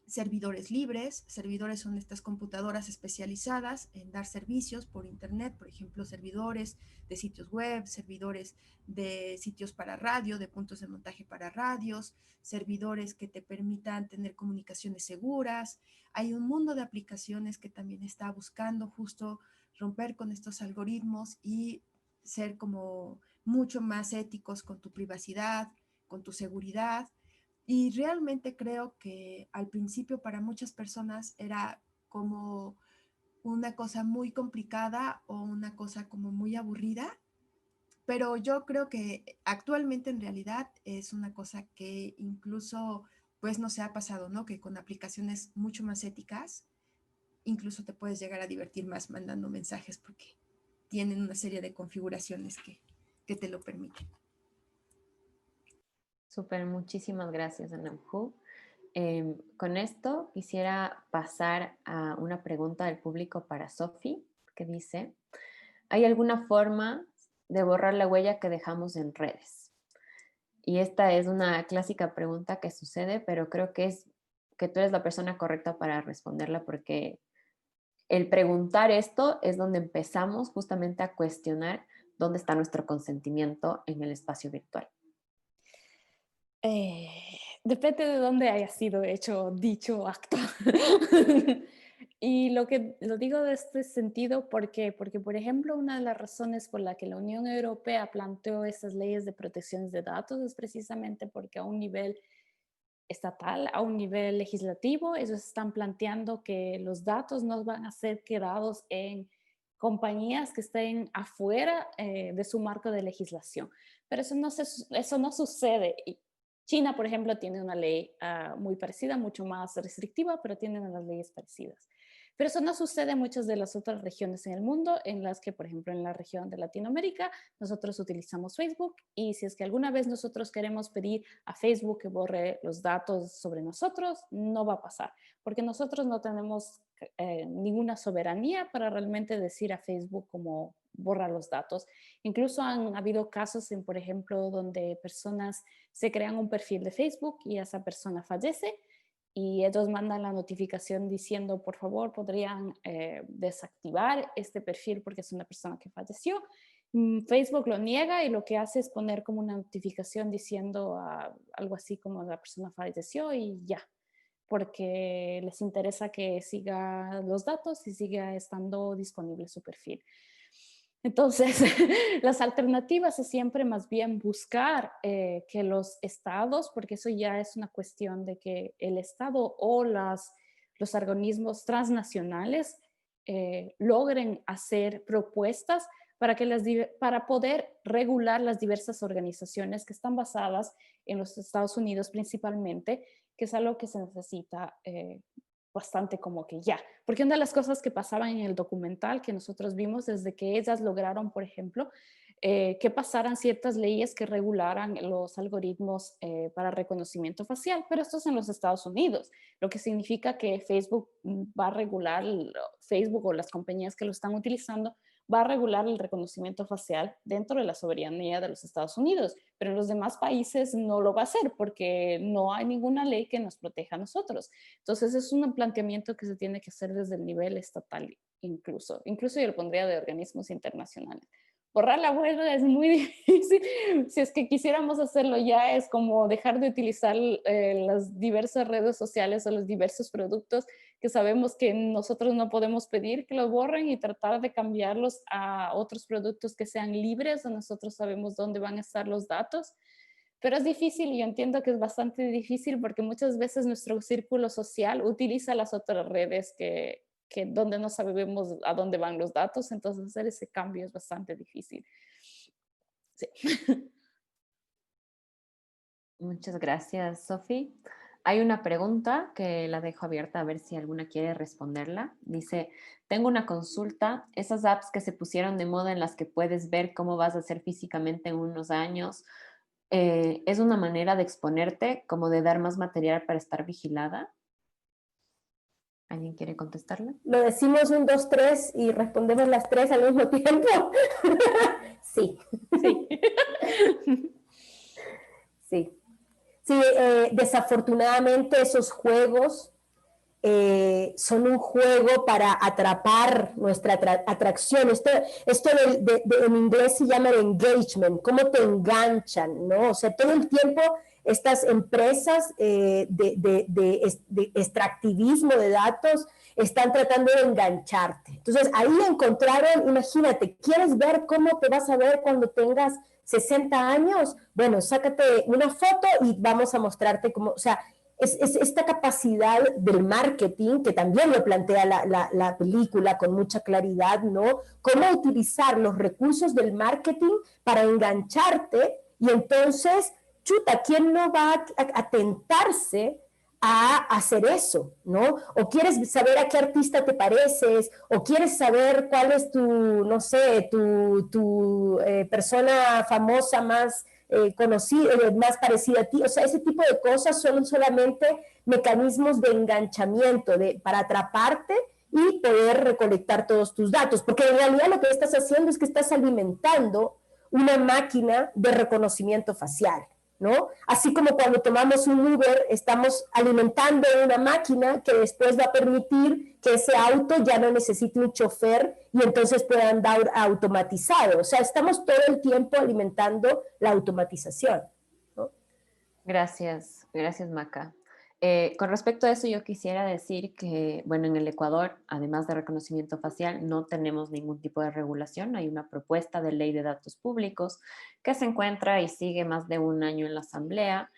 servidores libres. Servidores son estas computadoras especializadas en dar servicios por internet, por ejemplo, servidores de sitios web, servidores de sitios para radio, de puntos de montaje para radios, servidores que te permitan tener comunicaciones seguras. Hay un mundo de aplicaciones que también está buscando justo romper con estos algoritmos y ser como mucho más éticos con tu privacidad, con tu seguridad. Y realmente creo que al principio para muchas personas era como una cosa muy complicada o una cosa como muy aburrida, pero yo creo que actualmente en realidad es una cosa que incluso pues no se ha pasado, ¿no? Que con aplicaciones mucho más éticas, incluso te puedes llegar a divertir más mandando mensajes porque tienen una serie de configuraciones que te lo permiten. Súper, muchísimas gracias, Anamhu. Con esto quisiera pasar a una pregunta del público para Sofi, que dice, ¿hay alguna forma de borrar la huella que dejamos en redes? Y esta es una clásica pregunta que sucede, pero creo que tú eres la persona correcta para responderla porque el preguntar esto es donde empezamos justamente a cuestionar dónde está nuestro consentimiento en el espacio virtual. Depende de dónde haya sido hecho dicho acto. Y lo digo de este sentido porque, por ejemplo, una de las razones por la que la Unión Europea planteó estas leyes de protección de datos es precisamente porque a un nivel estatal, a un nivel legislativo, ellos están planteando que los datos no van a ser quedados en compañías que estén afuera de su marco de legislación. Pero eso no sucede. China, por ejemplo, tiene una ley muy parecida, mucho más restrictiva, pero tienen unas leyes parecidas. Pero eso no sucede en muchas de las otras regiones en el mundo, en las que, por ejemplo, en la región de Latinoamérica, nosotros utilizamos Facebook y si es que alguna vez nosotros queremos pedir a Facebook que borre los datos sobre nosotros, no va a pasar, porque nosotros no tenemos ninguna soberanía para realmente decir a Facebook cómo borrar los datos. Incluso han habido casos en, por ejemplo, donde personas se crean un perfil de Facebook y esa persona fallece y ellos mandan la notificación diciendo, por favor, podrían desactivar este perfil porque es una persona que falleció. Facebook lo niega y lo que hace es poner como una notificación diciendo algo así como la persona falleció y ya, porque les interesa que siga los datos y siga estando disponible su perfil. Entonces, las alternativas es siempre más bien buscar que los estados, porque eso ya es una cuestión de que el estado o los organismos transnacionales logren hacer propuestas para poder regular las diversas organizaciones que están basadas en los Estados Unidos principalmente, que es algo que se necesita bastante como que ya. Porque una de las cosas que pasaban en el documental que nosotros vimos desde que ellas lograron, por ejemplo, que pasaran ciertas leyes que regularan los algoritmos para reconocimiento facial, pero esto es en los Estados Unidos, lo que significa que Facebook va a regular, Facebook o las compañías que lo están utilizando, va a regular el reconocimiento facial dentro de la soberanía de los Estados Unidos, pero en los demás países no lo va a hacer porque no hay ninguna ley que nos proteja a nosotros. Entonces es un planteamiento que se tiene que hacer desde el nivel estatal incluso yo lo pondría de organismos internacionales. Borrar la huella es muy difícil. Si es que quisiéramos hacerlo ya, es como dejar de utilizar las diversas redes sociales o los diversos productos que sabemos que nosotros no podemos pedir que los borren y tratar de cambiarlos a otros productos que sean libres, donde nosotros sabemos dónde van a estar los datos. Pero es difícil y yo entiendo que es bastante difícil porque muchas veces nuestro círculo social utiliza las otras redes que donde no sabemos a dónde van los datos, entonces hacer ese cambio es bastante difícil. Sí. Muchas gracias, Sofi. Hay una pregunta que la dejo abierta a ver si alguna quiere responderla. Dice, tengo una consulta. Esas apps que se pusieron de moda en las que puedes ver cómo vas a ser físicamente en unos años, ¿es una manera de exponerte, como de dar más material para estar vigilada? ¿Alguien quiere contestarla? Lo decimos 1, 2, 3 y respondemos las 3 al mismo tiempo. Sí. Sí. Sí. Sí, desafortunadamente esos juegos son un juego para atrapar nuestra atracción. Esto en inglés se llama engagement, cómo te enganchan, ¿no? O sea, todo el tiempo estas empresas de extractivismo de datos están tratando de engancharte. Entonces, ahí encontraron, imagínate, ¿quieres ver cómo te vas a ver cuando tengas 60 años? Bueno, sácate una foto y vamos a mostrarte cómo, o sea, es esta capacidad del marketing, que también lo plantea la película con mucha claridad, ¿no? Cómo utilizar los recursos del marketing para engancharte y entonces, chuta, ¿quién no va a tentarse a hacer eso, ¿no? O quieres saber a qué artista te pareces, o quieres saber cuál es tu, no sé, tu persona famosa más conocida, más parecida a ti. O sea, ese tipo de cosas son solamente mecanismos de enganchamiento, para atraparte y poder recolectar todos tus datos, porque en realidad lo que estás haciendo es que estás alimentando una máquina de reconocimiento facial, ¿no? Así como cuando tomamos un Uber, estamos alimentando una máquina que después va a permitir que ese auto ya no necesite un chofer y entonces pueda andar automatizado. O sea, estamos todo el tiempo alimentando la automatización, ¿no? Gracias, gracias Maca. Con respecto a eso, yo quisiera decir que, bueno, en el Ecuador, además de reconocimiento facial, no tenemos ningún tipo de regulación. Hay una propuesta de ley de datos públicos que se encuentra y sigue más de un año en la Asamblea,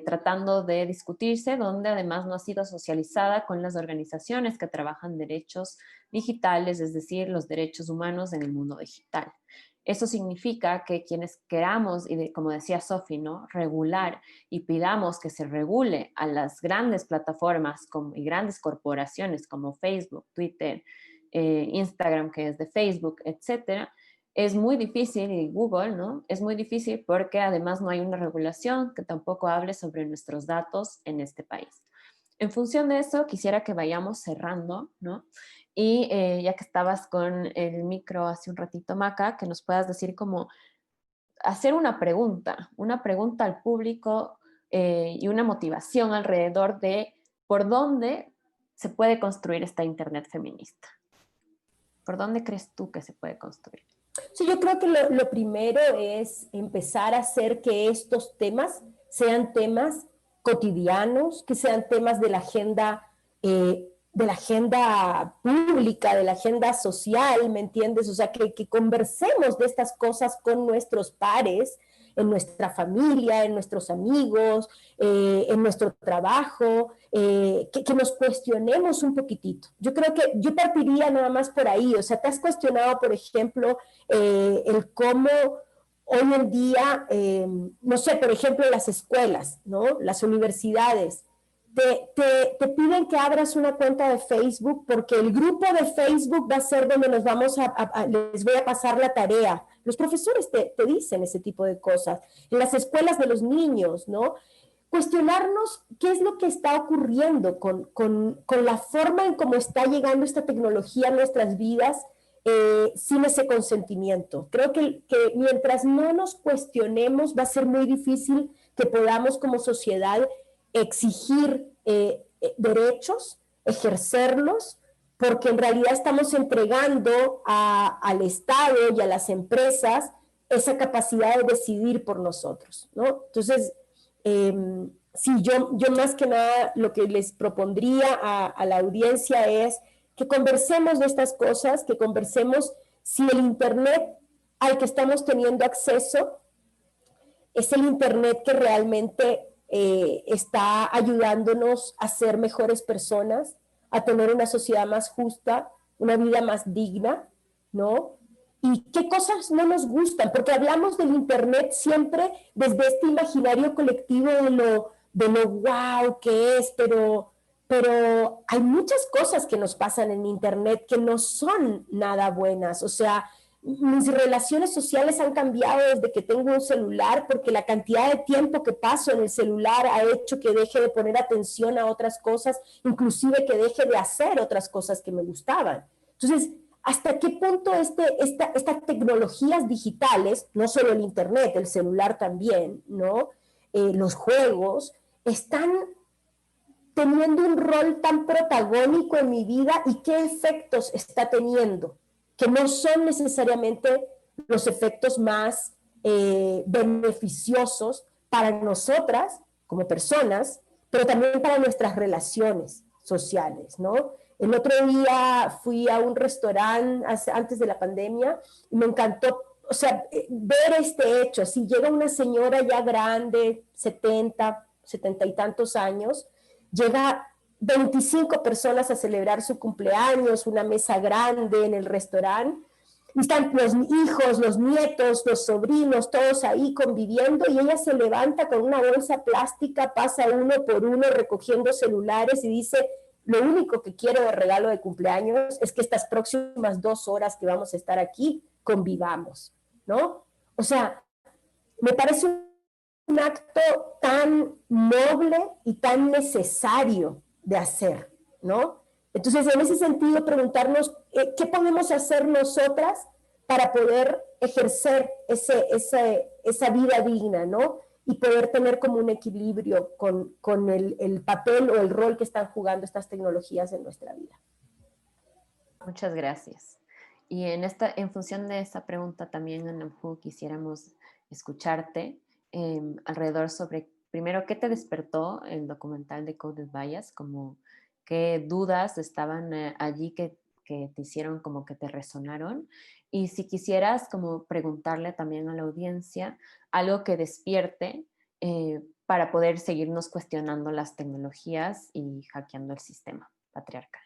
tratando de discutirse, donde además no ha sido socializada con las organizaciones que trabajan derechos digitales, es decir, los derechos humanos en el mundo digital. Eso significa que quienes queramos, y como decía Sofi, ¿no?, regular y pidamos que se regule a las grandes plataformas y grandes corporaciones como Facebook, Twitter, Instagram, que es de Facebook, etcétera, es muy difícil, y Google, ¿no? Es muy difícil porque además no hay una regulación que tampoco hable sobre nuestros datos en este país. En función de eso, quisiera que vayamos cerrando, ¿no? Y ya que estabas con el micro hace un ratito, Maca, que nos puedas decir cómo hacer una pregunta al público y una motivación alrededor de por dónde se puede construir esta Internet feminista. ¿Por dónde crees tú que se puede construir? Sí, yo creo que lo primero es empezar a hacer que estos temas sean temas cotidianos, que sean temas de la agenda pública, de la agenda social, ¿me entiendes? O sea, que conversemos de estas cosas con nuestros pares, en nuestra familia, en nuestros amigos, en nuestro trabajo, que nos cuestionemos un poquitito. Yo creo que yo partiría nada más por ahí. O sea, te has cuestionado, por ejemplo, el cómo hoy en día, no sé, por ejemplo, las escuelas, ¿no? Las universidades, te piden que abras una cuenta de Facebook porque el grupo de Facebook va a ser donde nos vamos les voy a pasar la tarea. Los profesores te dicen ese tipo de cosas. En las escuelas de los niños, ¿no? Cuestionarnos qué es lo que está ocurriendo con la forma en cómo está llegando esta tecnología a nuestras vidas sin ese consentimiento. Creo que mientras no nos cuestionemos va a ser muy difícil que podamos como sociedad exigir derechos, ejercerlos, porque en realidad estamos entregando al Estado y a las empresas esa capacidad de decidir por nosotros, ¿no? Entonces, sí, yo más que nada lo que les propondría a la audiencia es que conversemos de estas cosas, que conversemos si el Internet al que estamos teniendo acceso es el Internet que realmente está ayudándonos a ser mejores personas, a tener una sociedad más justa, una vida más digna, ¿no? Y qué cosas no nos gustan, porque hablamos del Internet siempre desde este imaginario colectivo de lo wow que es, pero hay muchas cosas que nos pasan en Internet que no son nada buenas. O sea, mis relaciones sociales han cambiado desde que tengo un celular, porque la cantidad de tiempo que paso en el celular ha hecho que deje de poner atención a otras cosas, inclusive que deje de hacer otras cosas que me gustaban. Entonces, ¿hasta qué punto estas tecnologías digitales, no solo el Internet, el celular también, ¿no? Los juegos, están teniendo un rol tan protagónico en mi vida y qué efectos está teniendo, que no son necesariamente los efectos más beneficiosos para nosotras como personas, pero también para nuestras relaciones sociales, ¿no? El otro día fui a un restaurante antes de la pandemia y me encantó, o sea, ver este hecho. Si llega una señora ya grande, 70 y tantos años, llega 25 personas a celebrar su cumpleaños, una mesa grande en el restaurante, y están los hijos, los nietos, los sobrinos, todos ahí conviviendo, y ella se levanta con una bolsa plástica, pasa uno por uno recogiendo celulares y dice: lo único que quiero de regalo de cumpleaños es que estas próximas 2 horas que vamos a estar aquí convivamos, ¿no? O sea, me parece un acto tan noble y tan necesario de hacer, ¿no? Entonces, en ese sentido, preguntarnos qué podemos hacer nosotras para poder ejercer esa vida digna, ¿no? Y poder tener como un equilibrio con el papel o el rol que están jugando estas tecnologías en nuestra vida. Muchas gracias. Y en función de esta pregunta también, Anamhu, quisiéramos escucharte alrededor sobre, primero, ¿qué te despertó el documental de Coded Bias? Como, ¿qué dudas estaban allí que te hicieron como que te resonaron? Y si quisieras como preguntarle también a la audiencia algo que despierte para poder seguirnos cuestionando las tecnologías y hackeando el sistema patriarcal.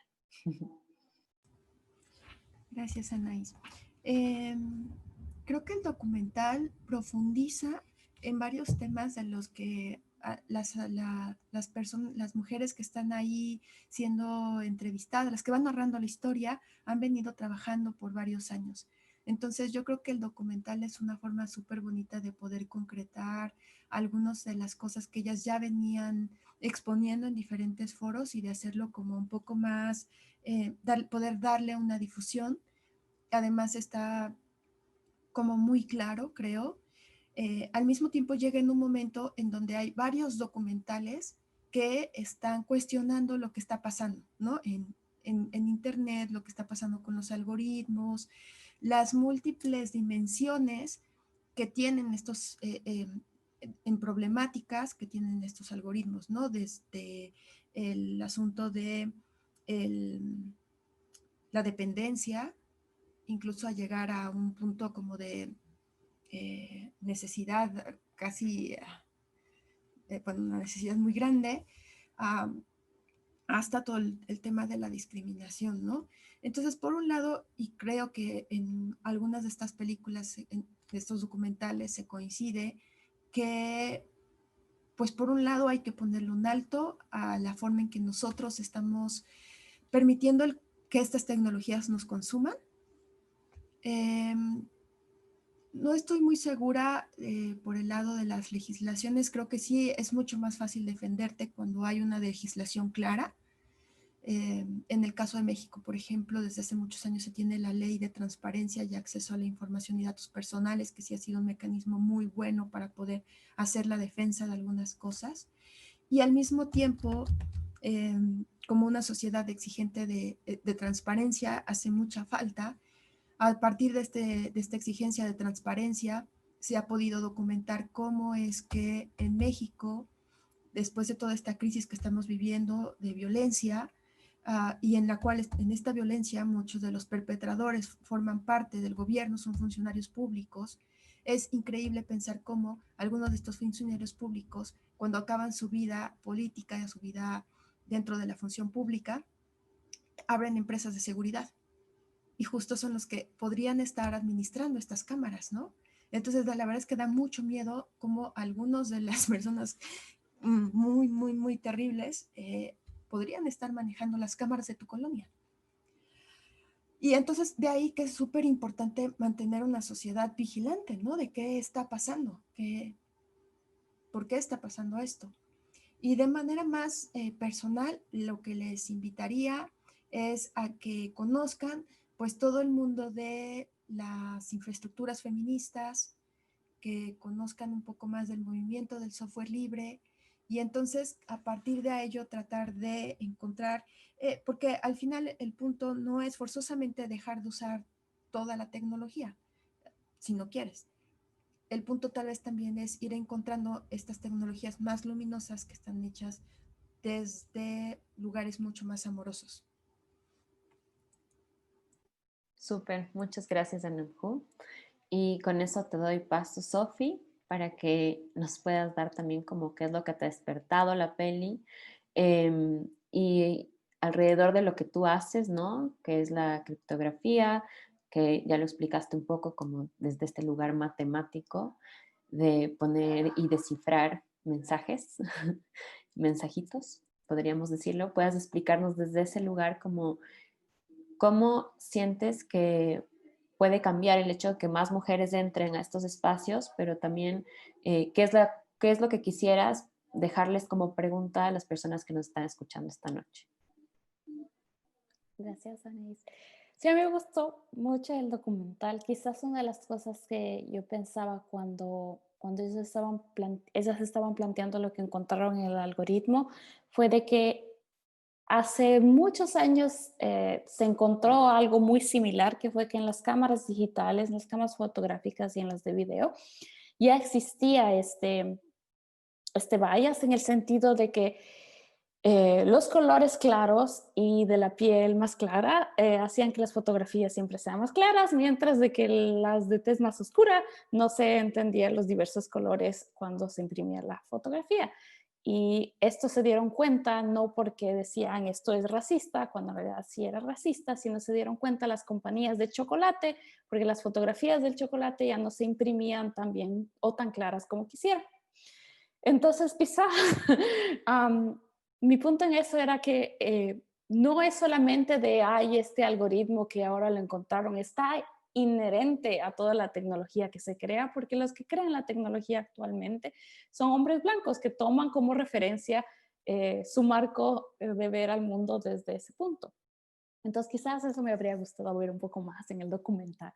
Gracias, Anaís. Creo que el documental profundiza en varios temas de los que las mujeres que están ahí siendo entrevistadas, las que van narrando la historia, han venido trabajando por varios años. Entonces yo creo que el documental es una forma súper bonita de poder concretar algunas de las cosas que ellas ya venían exponiendo en diferentes foros y de hacerlo como un poco más, poder darle una difusión. Además está como muy claro, creo. Al mismo tiempo llega en un momento en donde hay varios documentales que están cuestionando lo que está pasando, ¿no? En Internet, lo que está pasando con los algoritmos, las múltiples dimensiones que tienen estos, en problemáticas que tienen estos algoritmos, ¿no? Desde el asunto de la dependencia, incluso a llegar a un punto como de necesidad casi, bueno, una necesidad muy grande, hasta todo el tema de la discriminación, ¿no? Entonces, por un lado, y creo que en algunas de estas películas, de estos documentales, se coincide que, pues por un lado hay que ponerle un alto a la forma en que nosotros estamos permitiendo que estas tecnologías nos consuman. No estoy muy segura por el lado de las legislaciones. Creo que sí es mucho más fácil defenderte cuando hay una legislación clara. En el caso de México, por ejemplo, desde hace muchos años se tiene la ley de transparencia y acceso a la información y datos personales, que sí ha sido un mecanismo muy bueno para poder hacer la defensa de algunas cosas. Y al mismo tiempo, como una sociedad exigente de transparencia, hace mucha falta. A partir de esta exigencia de transparencia, se ha podido documentar cómo es que en México, después de toda esta crisis que estamos viviendo de violencia, y en la cual en esta violencia muchos de los perpetradores forman parte del gobierno, son funcionarios públicos. Es increíble pensar cómo algunos de estos funcionarios públicos, cuando acaban su vida política, su vida dentro de la función pública, abren empresas de seguridad. Y justo son los que podrían estar administrando estas cámaras, ¿no? Entonces, la verdad es que da mucho miedo cómo algunos de las personas muy, muy, muy terribles podrían estar manejando las cámaras de tu colonia. Y entonces de ahí que es súper importante mantener una sociedad vigilante, ¿no? De qué está pasando, por qué está pasando esto. Y de manera más personal, lo que les invitaría es a que conozcan pues todo el mundo de las infraestructuras feministas, que conozcan un poco más del movimiento del software libre Y entonces, a partir de ello, tratar de encontrar, porque al final el punto no es forzosamente dejar de usar toda la tecnología, si no quieres. El punto tal vez también es ir encontrando estas tecnologías más luminosas que están hechas desde lugares mucho más amorosos. Súper, muchas gracias, Anamhu. Y con eso te doy paso, Sofi, para que nos puedas dar también como qué es lo que te ha despertado la peli y alrededor de lo que tú haces, ¿no? Que es la criptografía, que ya lo explicaste un poco como desde este lugar matemático de poner y descifrar mensajes, mensajitos, podríamos decirlo. Puedas explicarnos desde ese lugar como cómo sientes que puede cambiar el hecho de que más mujeres entren a estos espacios, pero también qué es lo que quisieras dejarles como pregunta a las personas que nos están escuchando esta noche. Gracias, Anaís. Sí, a mí me gustó mucho el documental. Quizás una de las cosas que yo pensaba cuando ellas estaban planteando lo que encontraron en el algoritmo fue de que hace muchos años se encontró algo muy similar, que fue que en las cámaras digitales, en las cámaras fotográficas y en las de video, ya existía este bias en el sentido de que los colores claros y de la piel más clara hacían que las fotografías siempre sean más claras, mientras de que las de tez más oscura no se entendían los diversos colores cuando se imprimía la fotografía. Y esto se dieron cuenta no porque decían esto es racista, cuando en realidad sí era racista, sino se dieron cuenta las compañías de chocolate, porque las fotografías del chocolate ya no se imprimían tan bien o tan claras como quisieran. Entonces, quizá mi punto en eso era que no es solamente de, ay, este algoritmo que ahora lo encontraron, está inherente a toda la tecnología que se crea, porque los que crean la tecnología actualmente son hombres blancos que toman como referencia su marco de ver al mundo desde ese punto. Entonces, quizás eso me habría gustado ver un poco más en el documental.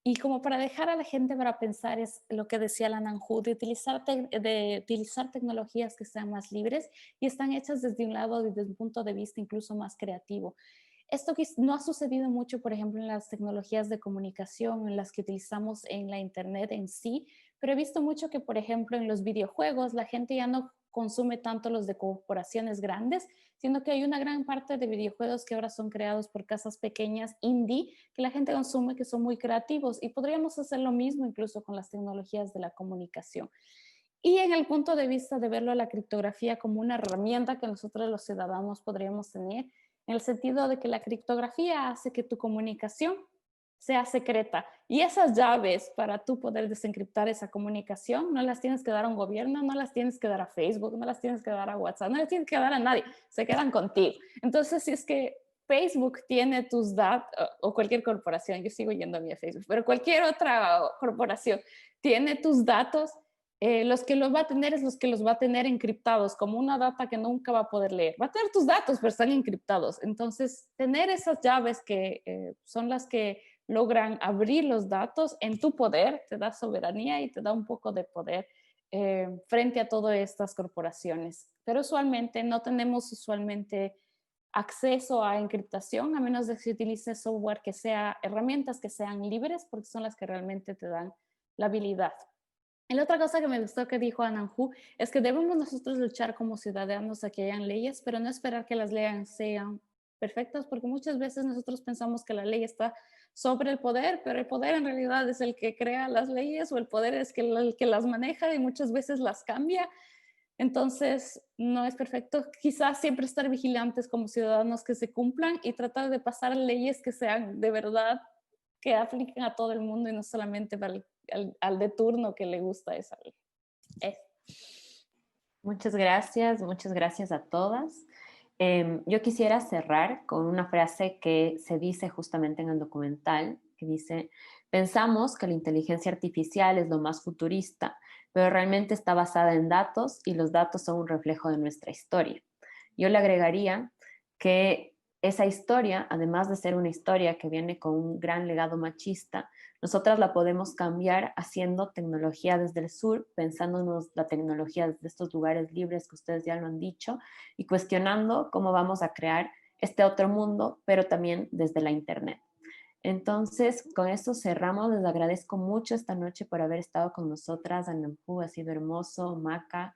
Y como para dejar a la gente para pensar es lo que decía la Nanju, de utilizar tecnologías que sean más libres y están hechas desde un lado, desde un punto de vista incluso más creativo. Esto que no ha sucedido mucho, por ejemplo, en las tecnologías de comunicación, en las que utilizamos en la Internet en sí, pero he visto mucho que, por ejemplo, en los videojuegos la gente ya no consume tanto los de corporaciones grandes, sino que hay una gran parte de videojuegos que ahora son creados por casas pequeñas, indie, que la gente consume, que son muy creativos y podríamos hacer lo mismo incluso con las tecnologías de la comunicación. Y en el punto de vista de verlo a la criptografía como una herramienta que nosotros los ciudadanos podríamos tener, en el sentido de que la criptografía hace que tu comunicación sea secreta. Y esas llaves para tú poder desencriptar esa comunicación no las tienes que dar a un gobierno, no las tienes que dar a Facebook, no las tienes que dar a WhatsApp, no las tienes que dar a nadie, se quedan contigo. Entonces, si es que Facebook tiene tus datos, o cualquier corporación, yo sigo yendo a mi Facebook, pero cualquier otra corporación tiene tus datos, los que los va a tener es los que los va a tener encriptados, como una data que nunca va a poder leer. Va a tener tus datos, pero están encriptados. Entonces, tener esas llaves que son las que logran abrir los datos en tu poder, te da soberanía y te da un poco de poder frente a todas estas corporaciones. Pero usualmente no tenemos acceso a encriptación a menos de que se utilice software que sea, herramientas que sean libres, porque son las que realmente te dan la habilidad. Y la otra cosa que me gustó que dijo Ananju es que debemos nosotros luchar como ciudadanos a que hayan leyes, pero no esperar que las leyes sean perfectas, porque muchas veces nosotros pensamos que la ley está sobre el poder, pero el poder en realidad es el que crea las leyes o el poder es el que las maneja y muchas veces las cambia. Entonces, no es perfecto. Quizás siempre estar vigilantes como ciudadanos que se cumplan y tratar de pasar leyes que sean de verdad, que apliquen a todo el mundo y no solamente para al de turno que le gusta esa ley. Muchas gracias a todas. Yo quisiera cerrar con una frase que se dice justamente en el documental, que dice, pensamos que la inteligencia artificial es lo más futurista, pero realmente está basada en datos y los datos son un reflejo de nuestra historia. Yo le agregaría que esa historia, además de ser una historia que viene con un gran legado machista, nosotras la podemos cambiar haciendo tecnología desde el sur, pensándonos la tecnología desde estos lugares libres que ustedes ya lo han dicho, y cuestionando cómo vamos a crear este otro mundo, pero también desde la Internet. Entonces, con esto cerramos. Les agradezco mucho esta noche por haber estado con nosotras. Anampu, ha sido hermoso. Maca,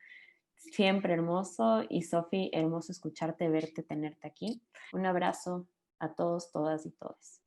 siempre hermoso. Y Sofi, hermoso escucharte, verte, tenerte aquí. Un abrazo a todos, todas y todos.